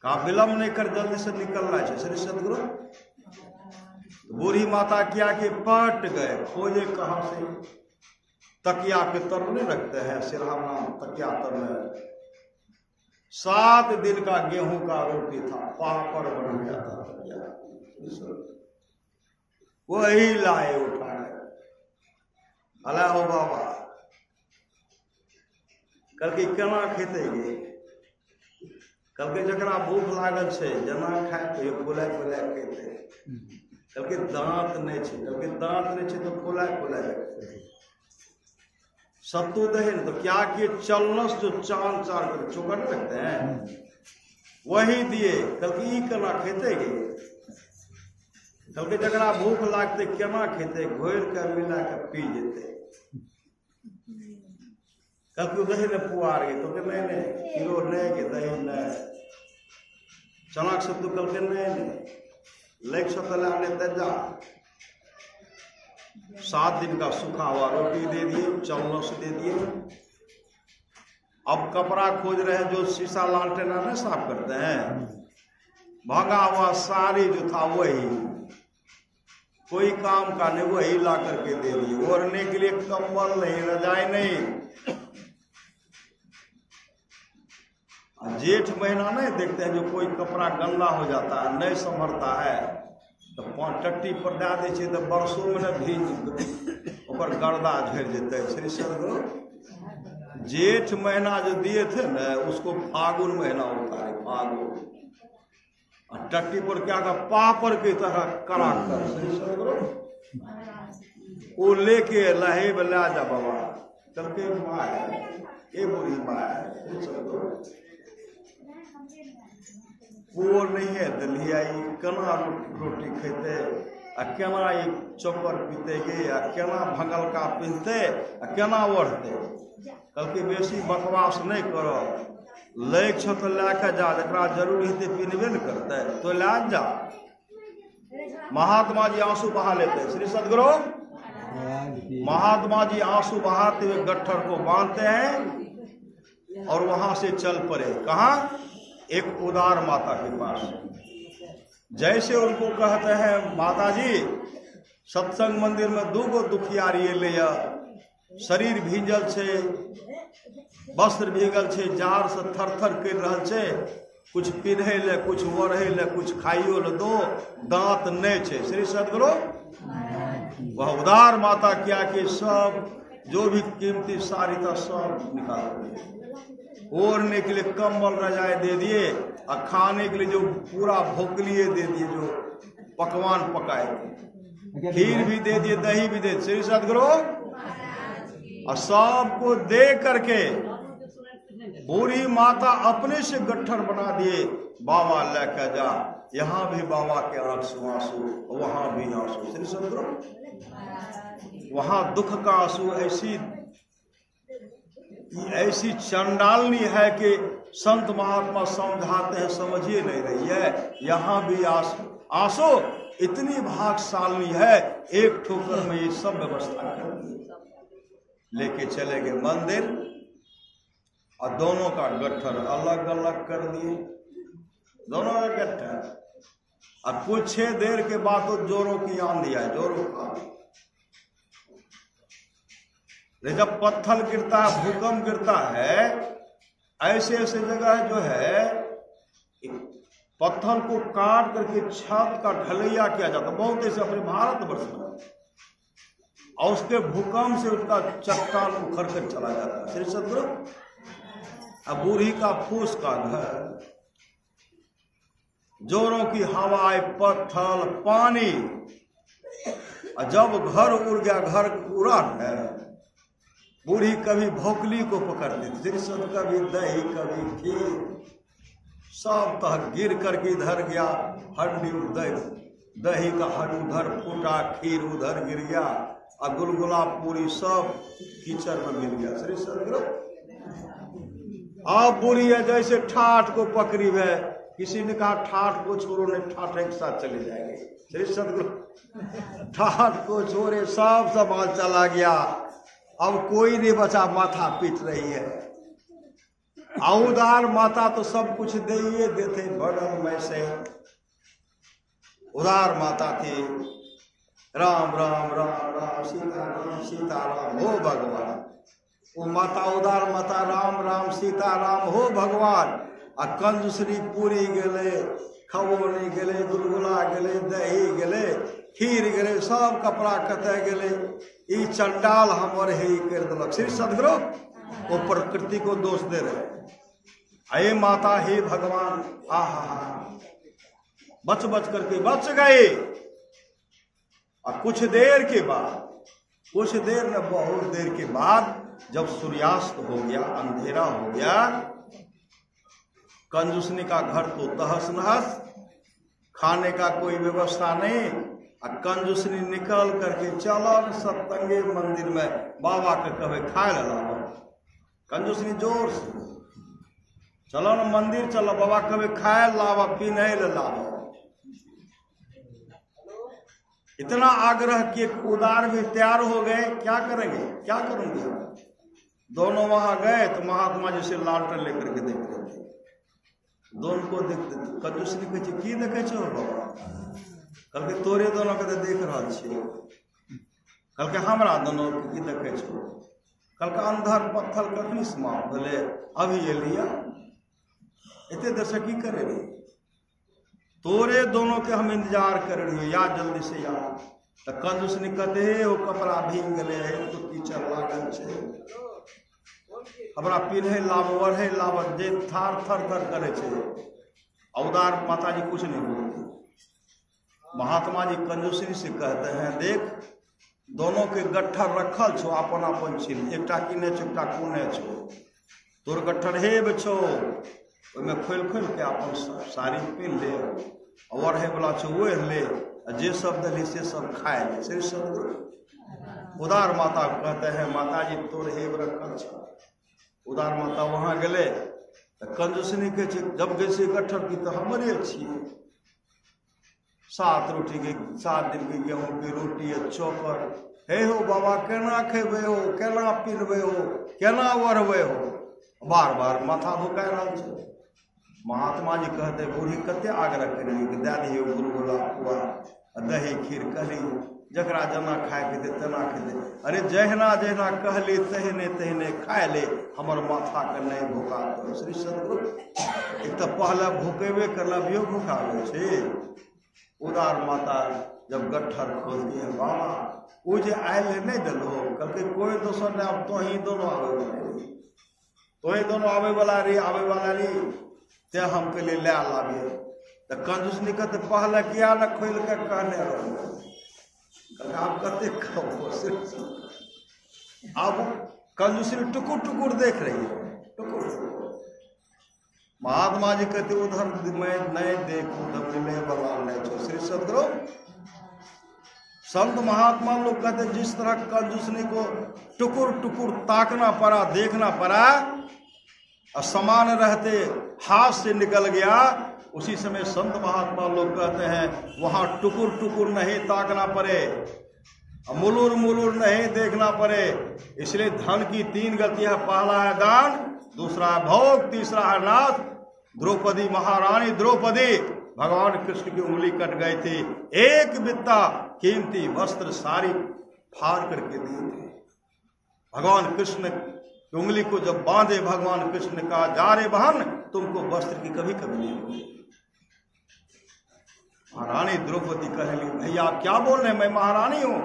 [SPEAKER 2] का विलम्ब नहीं कर, जल्दी से निकलना है। श्री सदगुरु, बूढ़ी माता क्या कि पट गए, खोजे कहां से, तकिया के तर नहीं रखते हैं, सिरहाना तकिया तर में 7 दिन का गेहूं का रोटी था, पापड़ बन गया था, वही लाए उठा गए। अला हो बाबा, कल के केना खेते गे, कल के जकरा भूख लागल छे जना खाए तो फुलाय फुलाय खेते, कल के दांत नहीं छे, कल के दांत नहीं छे तो फुलाय फुलाय खेते। सत्तू दही तो क्या किए, चलनस जो चांद चार कर चोकर रखते हैं वही दिए, कल की केना खेते गे, कल के जकरा भूख लागते केना खेते, घोर के मिला के पी जेते। कल के दही ने पुआर गए, तो नहीं चनाक से तो कल के नहीं लेक सतला लेते जा 7 दिन का सूखा हुआ रोटी दे दिए, चावलों से दे दिए। अब कपड़ा खोज रहे हैं जो शीशा लालटेन नहीं साफ करते हैं, भागा हुआ साड़ी जो था वही, कोई काम का नहीं, वही ला करके दे दिए। ओढ़ने के लिए कंबल नहीं, रजाई नहीं। जेठ महीना नहीं देखते हैं जो कोई कपड़ा गंदा हो जाता है, नहीं संभरता है, तो टट्टी पर डाल दे छे तो बरसों में न भीज ओकर गर्दा झड़ जेते। श्री सदगुरु जेठ महीना जो दिए थे ना उसको फागुन महीना उतारे, फागुन, और टट्टी पर क्या का पापड़ की तरह कड़ा कर श्री सदगुरु वो लेके लहे ला जा बाबा चल के माँ ये बुरी माँ है वो नहीं है दलिया केना रोटी खेते आ केना ये चोकर पीते गे आ केना भंगल का पीनते आ केना ओढ़ते। कल के बेसी बकवास नहीं करो, लैक छो तो लैके जा, जरा जरूरी है पीनबे न करते तो ला जा। महात्मा जी आंसू बहा लेते श्री सदगुरु, महात्मा जी आंसू बहाते हुए गट्ठर को बांधते हैं और वहां से चल पड़े कहा एक उदार माता के पास। जैसे उनको कहते हैं माता जी सत्संग मंदिर में 2 गो दुखियारी ले जा, शरीर भीजल छे, वस्त्र भीगल छे, जार से थर थर कर रहल छे, कुछ पिन्हे ले, कुछ ओढ़े ले, कुछ खाइयो ले दो, दांत नहीं छे। श्री सदगुरु वह उदार माता क्या कि सब जो भी कीमती साड़ी था सब निकाल दिए, ओढ़ने के लिए कंबल रजाई दे दिए और खाने के लिए जो पूरा भोकलिए दे दिए, जो पकवान पकाए, खीर भी दे दिए, दही भी दे दिए। श्री सदगुरु और सबको दे करके बूढ़ी माता अपने से गट्ठर बना दिए, बाबा लेके जा, यहाँ भी बाबा के आंख से आंसू, वहां भी आंसू। श्री सदगुरु वहां दुख का आंसू ऐसी चंडालनी है कि संत महात्मा समझाते हैं समझिए नहीं रही है। यहाँ भी आंसू इतनी भागशाली है, एक ठोकर में ये सब व्यवस्था कर दी, लेके चले गए मंदिर और दोनों का गट्ठर अलग अलग कर दिए, दोनों का गट्ठर। और कुछ देर के बाद तो जोरों की आंधी आई, जोरों का जब पत्थर गिरता है, भूकंप गिरता है, ऐसे ऐसे जगह जो है पत्थर को काट करके छत का ढलैया किया जाता, बहुत ऐसे अपने भारतवर्ष में, और उसके भूकंप से उसका चट्टान उखड़ कर चला जाता है। श्री सदगुरु अब बूढ़ी का फूस का घर, जोरों की हवाएं, पत्थर, पानी, और जब घर उड़ गया, घर उड़ा है, बूढ़ी कभी भोकली को पकड़ती थी, कभी दही, कभी खीर, सब तक गिर करके इधर गया, हड्डी दही का हड उधर फूटा, खीर उधर गिर गया, और गुलगुला पूरी सब कीचड़ में मिल गया। श्री सदगुरु आप बूढ़ी है जैसे ठाठ को पकड़ी है, किसी ने कहा ठाठ को छोड़ो, नहीं ठाठ एक साथ चले जाएंगे। श्री सदगुरु ठाठ को छोड़े, सब संभाल चला गया, अब कोई नहीं बचा, माथा पीट रही है। उदार माता तो सब कुछ दे ही देते, बगल में से उदार माता थी, राम राम राम राम सीता राम हो भगवान। वो माता उदार माता राम राम सीता राम हो भगवान। आ कंजूसरी पूरी गेले, खबोनी गेले, गुलगुला गेले, दही गेले, खीर गेले, सब कपड़ा कते गेले, ई चंडाल हमर हे कर दिलक। श्री सदगुरु वो प्रकृति को दोष दे रहे, अये माता हे भगवान, आहा बच बच करके बच गए। और कुछ देर के बाद, कुछ देर न बहुत देर के बाद, जब सूर्यास्त हो गया, अंधेरा हो गया, कंजूसनी का घर तो तहस नहस, खाने का कोई व्यवस्था नहीं। कंजूसनी निकल करके चल सत्संगे मंदिर में बाबा के कहे खाए ला, कंजूसनी जोर से चलो ना मंदिर चलो, बाबा कभी खाए लावा पीने लावा। इतना आग्रह किए, उदार भी तैयार हो गए। क्या करेंगे, क्या करूंगे? दोनों वहां गए तो महात्मा जी से लालटेन लेकर के देख रहे थे। दोनों को देखते कंजूस लिखे छे, की देखे छो बाबा? कल के तोरे दोनों के तो देख रहा छे। कल के हमरा दोनों के की देखे छो? कल का अंधर पत्थर कखनी समाप्त भले, अभी ये लिया इतने देर से की करे रही? तोरे दोनों के हम इंतजार कर रही, या जल्दी से या। तो कंजूस निकलते वो कपड़ा भींग गए है तो कीचड़ लागल छे, हमरा पिन्हे लाभ वढ़े लाभ जे थार थर थर करे छे। उदार माता जी कुछ नहीं बोलती। महात्मा जी कंजूसी से कहते हैं, देख दोनों के गट्ठर रखल छो, अपन अपन छीन, एकटा किने छो एकटा कुने छो। तोर गट्ठर हेब छो, ओहिमे खोल खोल के अपन साड़ी पहन ले, और है बोला छो ओढ़ ले, जे सब दली से सब खाए ले। से सब उदार माता कहते हैं, माता जी तोर हेब रखल छो। उदार माता वहां गए तो कंजूसनी के जब गए गट्ठर की तो हमरे छिए। 7 रोटी के 7 दिन के गेहूं की रोटी चोकर। हे हो बाबा केना खेबे हो, केना पीनबे हो, केना ओढ़बे हो? बार बार माथा धोका रहा छे। महात्मा जी कहते बूढ़ी कते आग्रह करिए कि दे दियो गुलगुला पुआ दही खीर करी, जकरा जना खाए के दे तना के दे। अरे जहना जहना कहले तहने तहने खाए ले, हमर माथा के नहीं भूखा करो। श्री सदगुरु एक तो पहले भूखेबे करला बियो भूखावे छे। उदार माता जब गट्ठर खोल दिए, बाबा वो जे आयल नहीं दिलो, कल के कोई दोसर ने, अब तो ही दोनों आवे वाला, तो ही दोनों आवे वाला री ते हम के लिए ले लाविए। तो कंजूस निकत पहले किया न खोल के कहने रहो, आप कते खाओ। अब कंजूसी टुकुर टुकुर देख रही है, टुकुर। महात्मा जी कहते उधर मैं नहीं देखूं तो मिले वाला नहीं छो। श्री सदगुरु संत महात्मा लोग कहते जिस तरह कंजूसनी को टुकुर टुकुर ताकना पड़ा, देखना पड़ा, असमान रहते हाथ से निकल गया, उसी समय संत महात्मा लोग कहते हैं वहां टुकुर टुकुर नहीं ताकना पड़े, मुलुर मुलुर नहीं देखना पड़े। इसलिए धन की 3 गतियां, पहला है दान, दूसरा है भोग, तीसरा है नाश। द्रौपदी महारानी द्रौपदी भगवान कृष्ण की उंगली कट गई थी, एक बित्ता कीमती वस्त्र सारी फाड़ करके दिए थे। भगवान कृष्ण की उंगली को जब बांधे, भगवान कृष्ण ने कहा जा रे बहन तुमको वस्त्र की कभी कभी नहीं होगी। महारानी द्रौपदी कहली भैया आप क्या बोल रहे हैं, मैं महारानी हूं।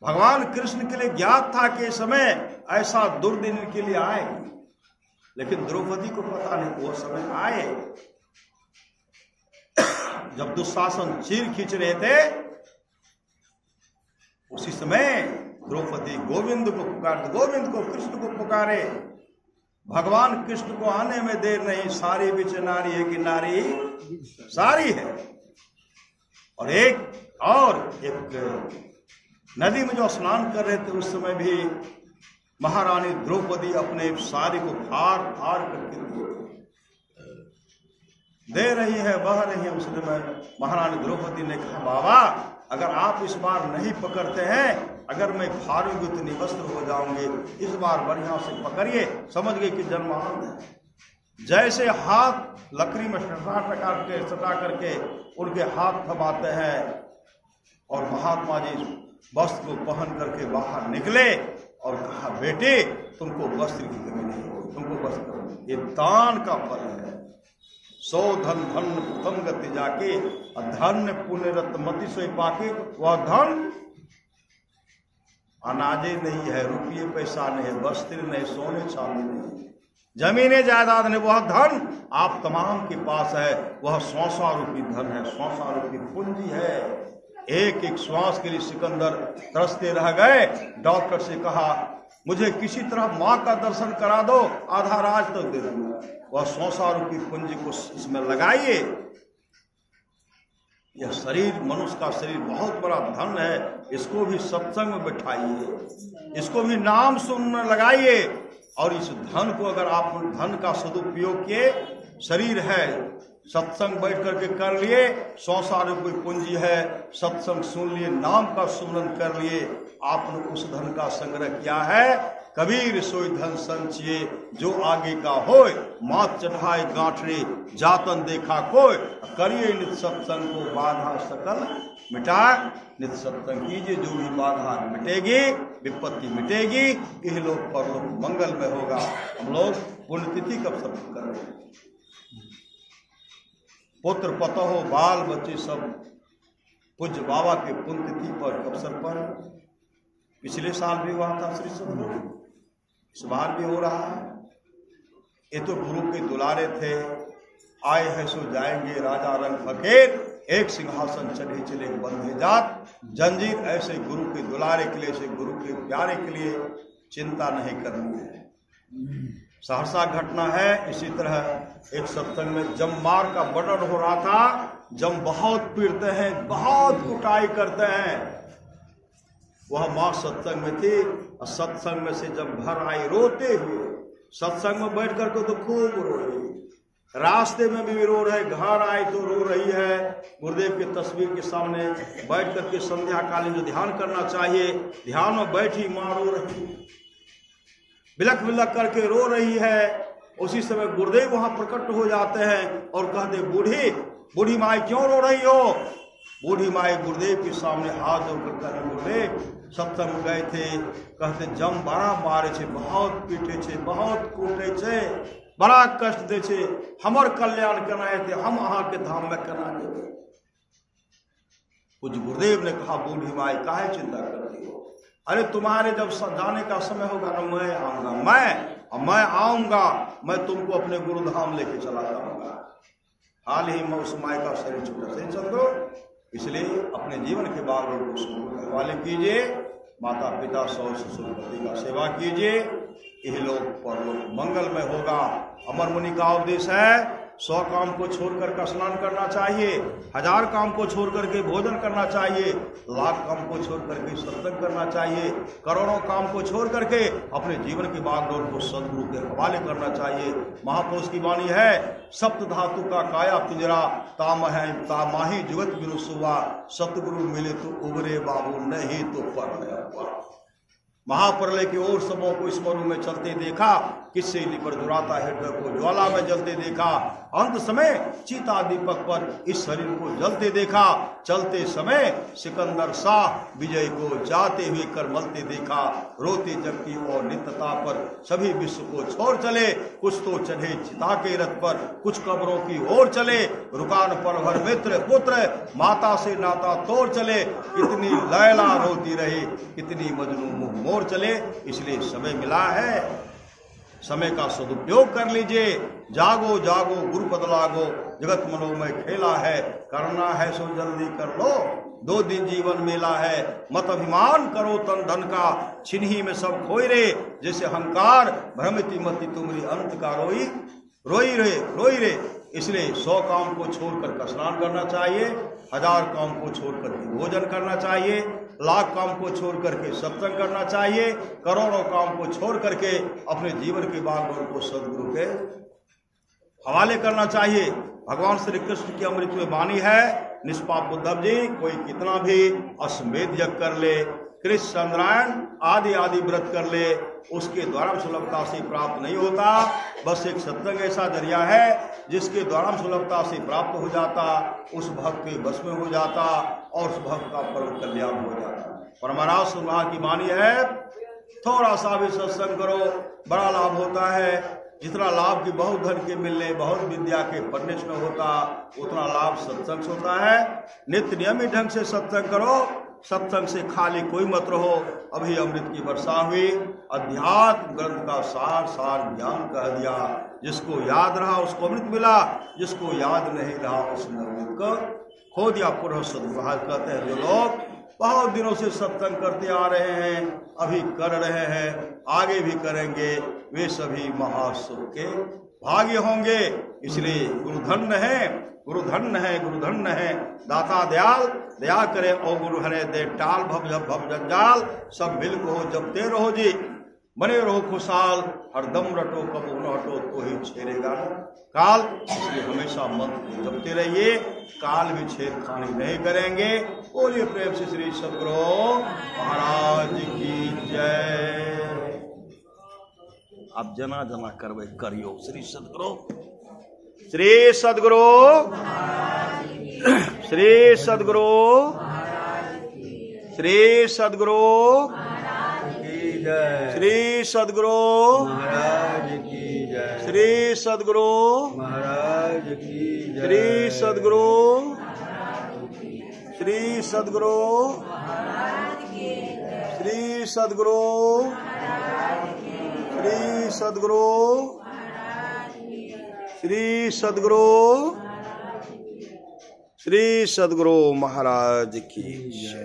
[SPEAKER 2] भगवान कृष्ण के लिए ज्ञात था कि इस समय ऐसा दुर्दिन के लिए आएगी, लेकिन द्रौपदी को पता नहीं वो समय आए। जब दुशासन चीर खींच रहे थे, उसी समय द्रौपदी गोविंद को पुकार, गोविंद को कृष्ण को पुकारे। भगवान कृष्ण को आने में देर नहीं, सारी बिच नारी है कि नारी सारी है। और एक नदी में जो स्नान कर रहे थे, उस समय भी महारानी द्रौपदी अपने साड़ी को फाड़ फाड़ करके दे रही है, बह रही है। उस समय महारानी द्रौपदी ने कहा बाबा अगर आप इस बार नहीं पकड़ते हैं, अगर मैं फाड़ूंगी तो निवस्त्र हो जाऊंगी, इस बार बढ़िया से पकड़िए। समझ गए कि जन्मांध है। जैसे हाथ लकड़ी में सटा करके उनके हाथ थमाते हैं, और महात्मा जी वस्त्र को पहन करके बाहर निकले और कहा बेटे तुमको वस्त्र की कमी नहीं होगी, तुमको वस्त्र, ये दान का फल है। 100 धन धन उत्तम गति जाके, धन पुण्य रत्नमति सोई पाके। वह धन अनाजे नहीं है, रुपये पैसा नहीं है, वस्त्र नहीं, सोने चांदी नहीं, जमीने जायदाद नहीं, वह धन आप तमाम के पास है। वह 100 रूपी धन है, 100 रूपी पूंजी है। एक एक श्वास के लिए सिकंदर तरसते रह गए। डॉक्टर से कहा मुझे किसी तरह मां का दर्शन करा दो, आधा राज तक दे दूंगा। वह 100 रूपी पूंजी को इसमें लगाइए। यह शरीर, मनुष्य का शरीर बहुत बड़ा धन है, इसको भी सत्संग में बैठाइए, इसको भी नाम सुनने लगाइए। और इस धन को अगर आप धन का सदुपयोग किए, शरीर है, सत्संग बैठ करके कर लिए, 100 रुपये पूंजी है, सत्संग सुन लिए, नाम का सुमरन कर लिए, आपने उस धन का संग्रह किया है। कबीर सोई धन संचिए जो आगे का होय, मात चढ़ाए गांठरे जातन देखा कोय, करिए नित सत्संग को बाधा सकल मिटा। नित सत्संग कीजिए, जो भी बाधा मिटेगी, विपत्ति मिटेगी, यह लोग परलोक मंगल में होगा। हम लोग पुण्यतिथि कब सब कर रहे हैं, पुत्र पतोह बाल बच्चे सब पूज्य बाबा के पुण्यतिथि पर अवसर पर, पिछले साल भी हुआ था श्री सदगुरु, इस बार भी हो रहा है। ये तो गुरु के दुलारे थे, आए हैं सो जाएंगे राजा रंग फकीर, एक सिंहासन चढ़े चले बंधे जात, जंजीर ऐसे गुरु के दुलारे के लिए, से गुरु के प्यारे के लिए चिंता नहीं करनी है। सहरसा घटना है। इसी तरह एक सत्संग में जम मार का वर्णन हो रहा था। जम बहुत पीड़ते हैं, बहुत कुटाई करते हैं। वह माँ सत्संग में थी और सत्संग में से जब घर आई रोते हुए, सत्संग में बैठ करके तो खूब रो रही, रास्ते में भी रो रहे, घर आई तो रो रही है। गुरुदेव की तस्वीर के सामने बैठ करके संध्या कालीन जो ध्यान करना चाहिए, ध्यान में बैठी माँ रो रही, बिलख बिलख करके रो रही है। उसी समय गुरुदेव वहां प्रकट हो जाते हैं और कहते, बूढ़ी बूढ़ी माई क्यों रो रही हो। बूढ़ी माई गुरुदेव के सामने हाथ जोड़कर कहते, गुरुदेव सत्संग गए थे, कहते जम बड़ा मारे छे, बहुत पीटे छे, बहुत कूटे छे, बड़ा कष्ट दे छे, हमर कल्याण करना है, हम अहाँ के धाम में करना देवे। कुछ गुरुदेव ने कहा, बूढ़ी माई काहे चिंता करती हो, अरे तुम्हारे जब जाने का समय होगा ना, मैं आऊंगा, मैं आऊंगा, मैं तुमको अपने गुरुधाम लेके चला जाऊंगा। हाल ही में उस माई का शरीर छूटा, सही चल दो। इसलिए अपने जीवन के बाद को हवाले कीजिए, माता पिता सौर ससुर पति का सेवा कीजिए, यह लोग परलोक मंगल में होगा। अमर मुनि का उपदेश है, 100 काम को छोड़कर का स्नान करना चाहिए, 1000 काम को छोड़ करके भोजन करना चाहिए, 1,00,000 काम को छोड़ करके सत्संग करना चाहिए, करोड़ों काम को छोड़ करके अपने जीवन की बागडोर को सदगुरु के हवाले करना चाहिए। महापुरुष की वाणी है, सप्त धातु का काया पिंजरा, तामाही जुगत बिनु सुवा, सतगुरु मिले तो उबरे बाबू, नहीं तो पर। महाप्रलय की ओर सबों को स्मरु में चलते देखा, किससे लिपट जुराता हृदय को ज्वाला में जलते देखा। अंत समय चीता दीपक पर इस शरीर को जलते देखा, चलते समय सिकंदर शाह विजय को जाते हुए करमलते देखा। रोते जगती और नित्यता पर सभी विश्व को छोड़ चले, कुछ तो चढ़े चिता के रथ पर, कुछ कब्रों की ओर चले, रुकान पर भर मित्र पुत्र, माता से नाता तोड़ चले। कितनी लैला रोती रही, कितनी मजनू मुंह मोड़ चले। इसलिए समय मिला है, समय का सदुपयोग कर लीजिए। जागो जागो गुरु पद लागो, जगत मनोमय खेला है, करना है सो जल्दी कर लो, 2 दिन जीवन मेला है। मत अभिमान करो तन धन का, छिन्ही में सब खोई रे, जैसे अहंकार भ्रमिति मति तुमरी अंत का रोई रे। इसलिए 100 काम को छोड़कर स्नान करना चाहिए, 1000 काम को छोड़कर भोजन करना चाहिए, 1,00,000 काम को छोड़ करके सत्संग करना चाहिए, करोड़ों काम को छोड़ करके अपने जीवन के बागडोर को सदगुरु के हवाले करना चाहिए। भगवान श्री कृष्ण की अमृत में वाणी है, निष्पाप उद्धव जी, कोई कितना भी अश्वमेध यज्ञ कर ले, कृष्ण चंद्रायण आदि व्रत कर ले, उसके द्वारा सुलभता से प्राप्त नहीं होता। बस एक सत्संग ऐसा जरिया है जिसके द्वारा सुलभता से प्राप्त हो जाता, उस भक्त के बस में हो जाता और उस भक्त का परम कल्याण हो जाता। परमराज सुनवा की वाणी है, थोड़ा सा भी सत्संग करो, बड़ा लाभ होता है। जितना लाभ की बहुत धन के मिलने, बहुत विद्या के पढ़ने में होता, उतना लाभ सत्संग से होता है। नित्य नियमित ढंग से सत्संग करो, सत्संग से खाली कोई मत रहो। अभी अमृत की वर्षा हुई, अध्यात्म ग्रंथ का सार ज्ञान कह दिया। जिसको याद रहा उसको अमृत मिला, जिसको याद नहीं रहा उसने अमृत को खो दिया। पुनः सदुपहार कहते हैं, जो लोग बहुत दिनों से सत्संग करते आ रहे हैं, अभी कर रहे हैं, आगे भी करेंगे, वे सभी महासुख के भाग्य होंगे। इसलिए गुरुधन्य है, गुरुधन्य है, गुरुधन्य है। दाता दयाल दया करे और गुरु हरे दे टाल, भव जंजाल सब मिल को जपते रहो जी। बने रहो खुशहाल, हरदम रटो कब न हटो तो ही छेड़ेगा काल। इसलिए हमेशा मंत्र जपते रहिए, काल भी छेड़खानी नहीं करेंगे। बोलिए प्रेम से श्री सद्गुरु महाराज की जय। आप जना जना करवे करियो श्री सद्गुरु, श्री सद्गुरु, श्री सद्गुरु, श्री सद्गुरु, श्री सद्गुरु
[SPEAKER 1] महाराज की जय,
[SPEAKER 2] श्री सद्गुरु
[SPEAKER 1] महाराज की जय,
[SPEAKER 2] श्री सद्गुरु, श्री सद्गुरु, श्री सद्गुरु, श्री सद्गुरु, श्री सद्गुरु, श्री सद्गुरु महाराज की जय।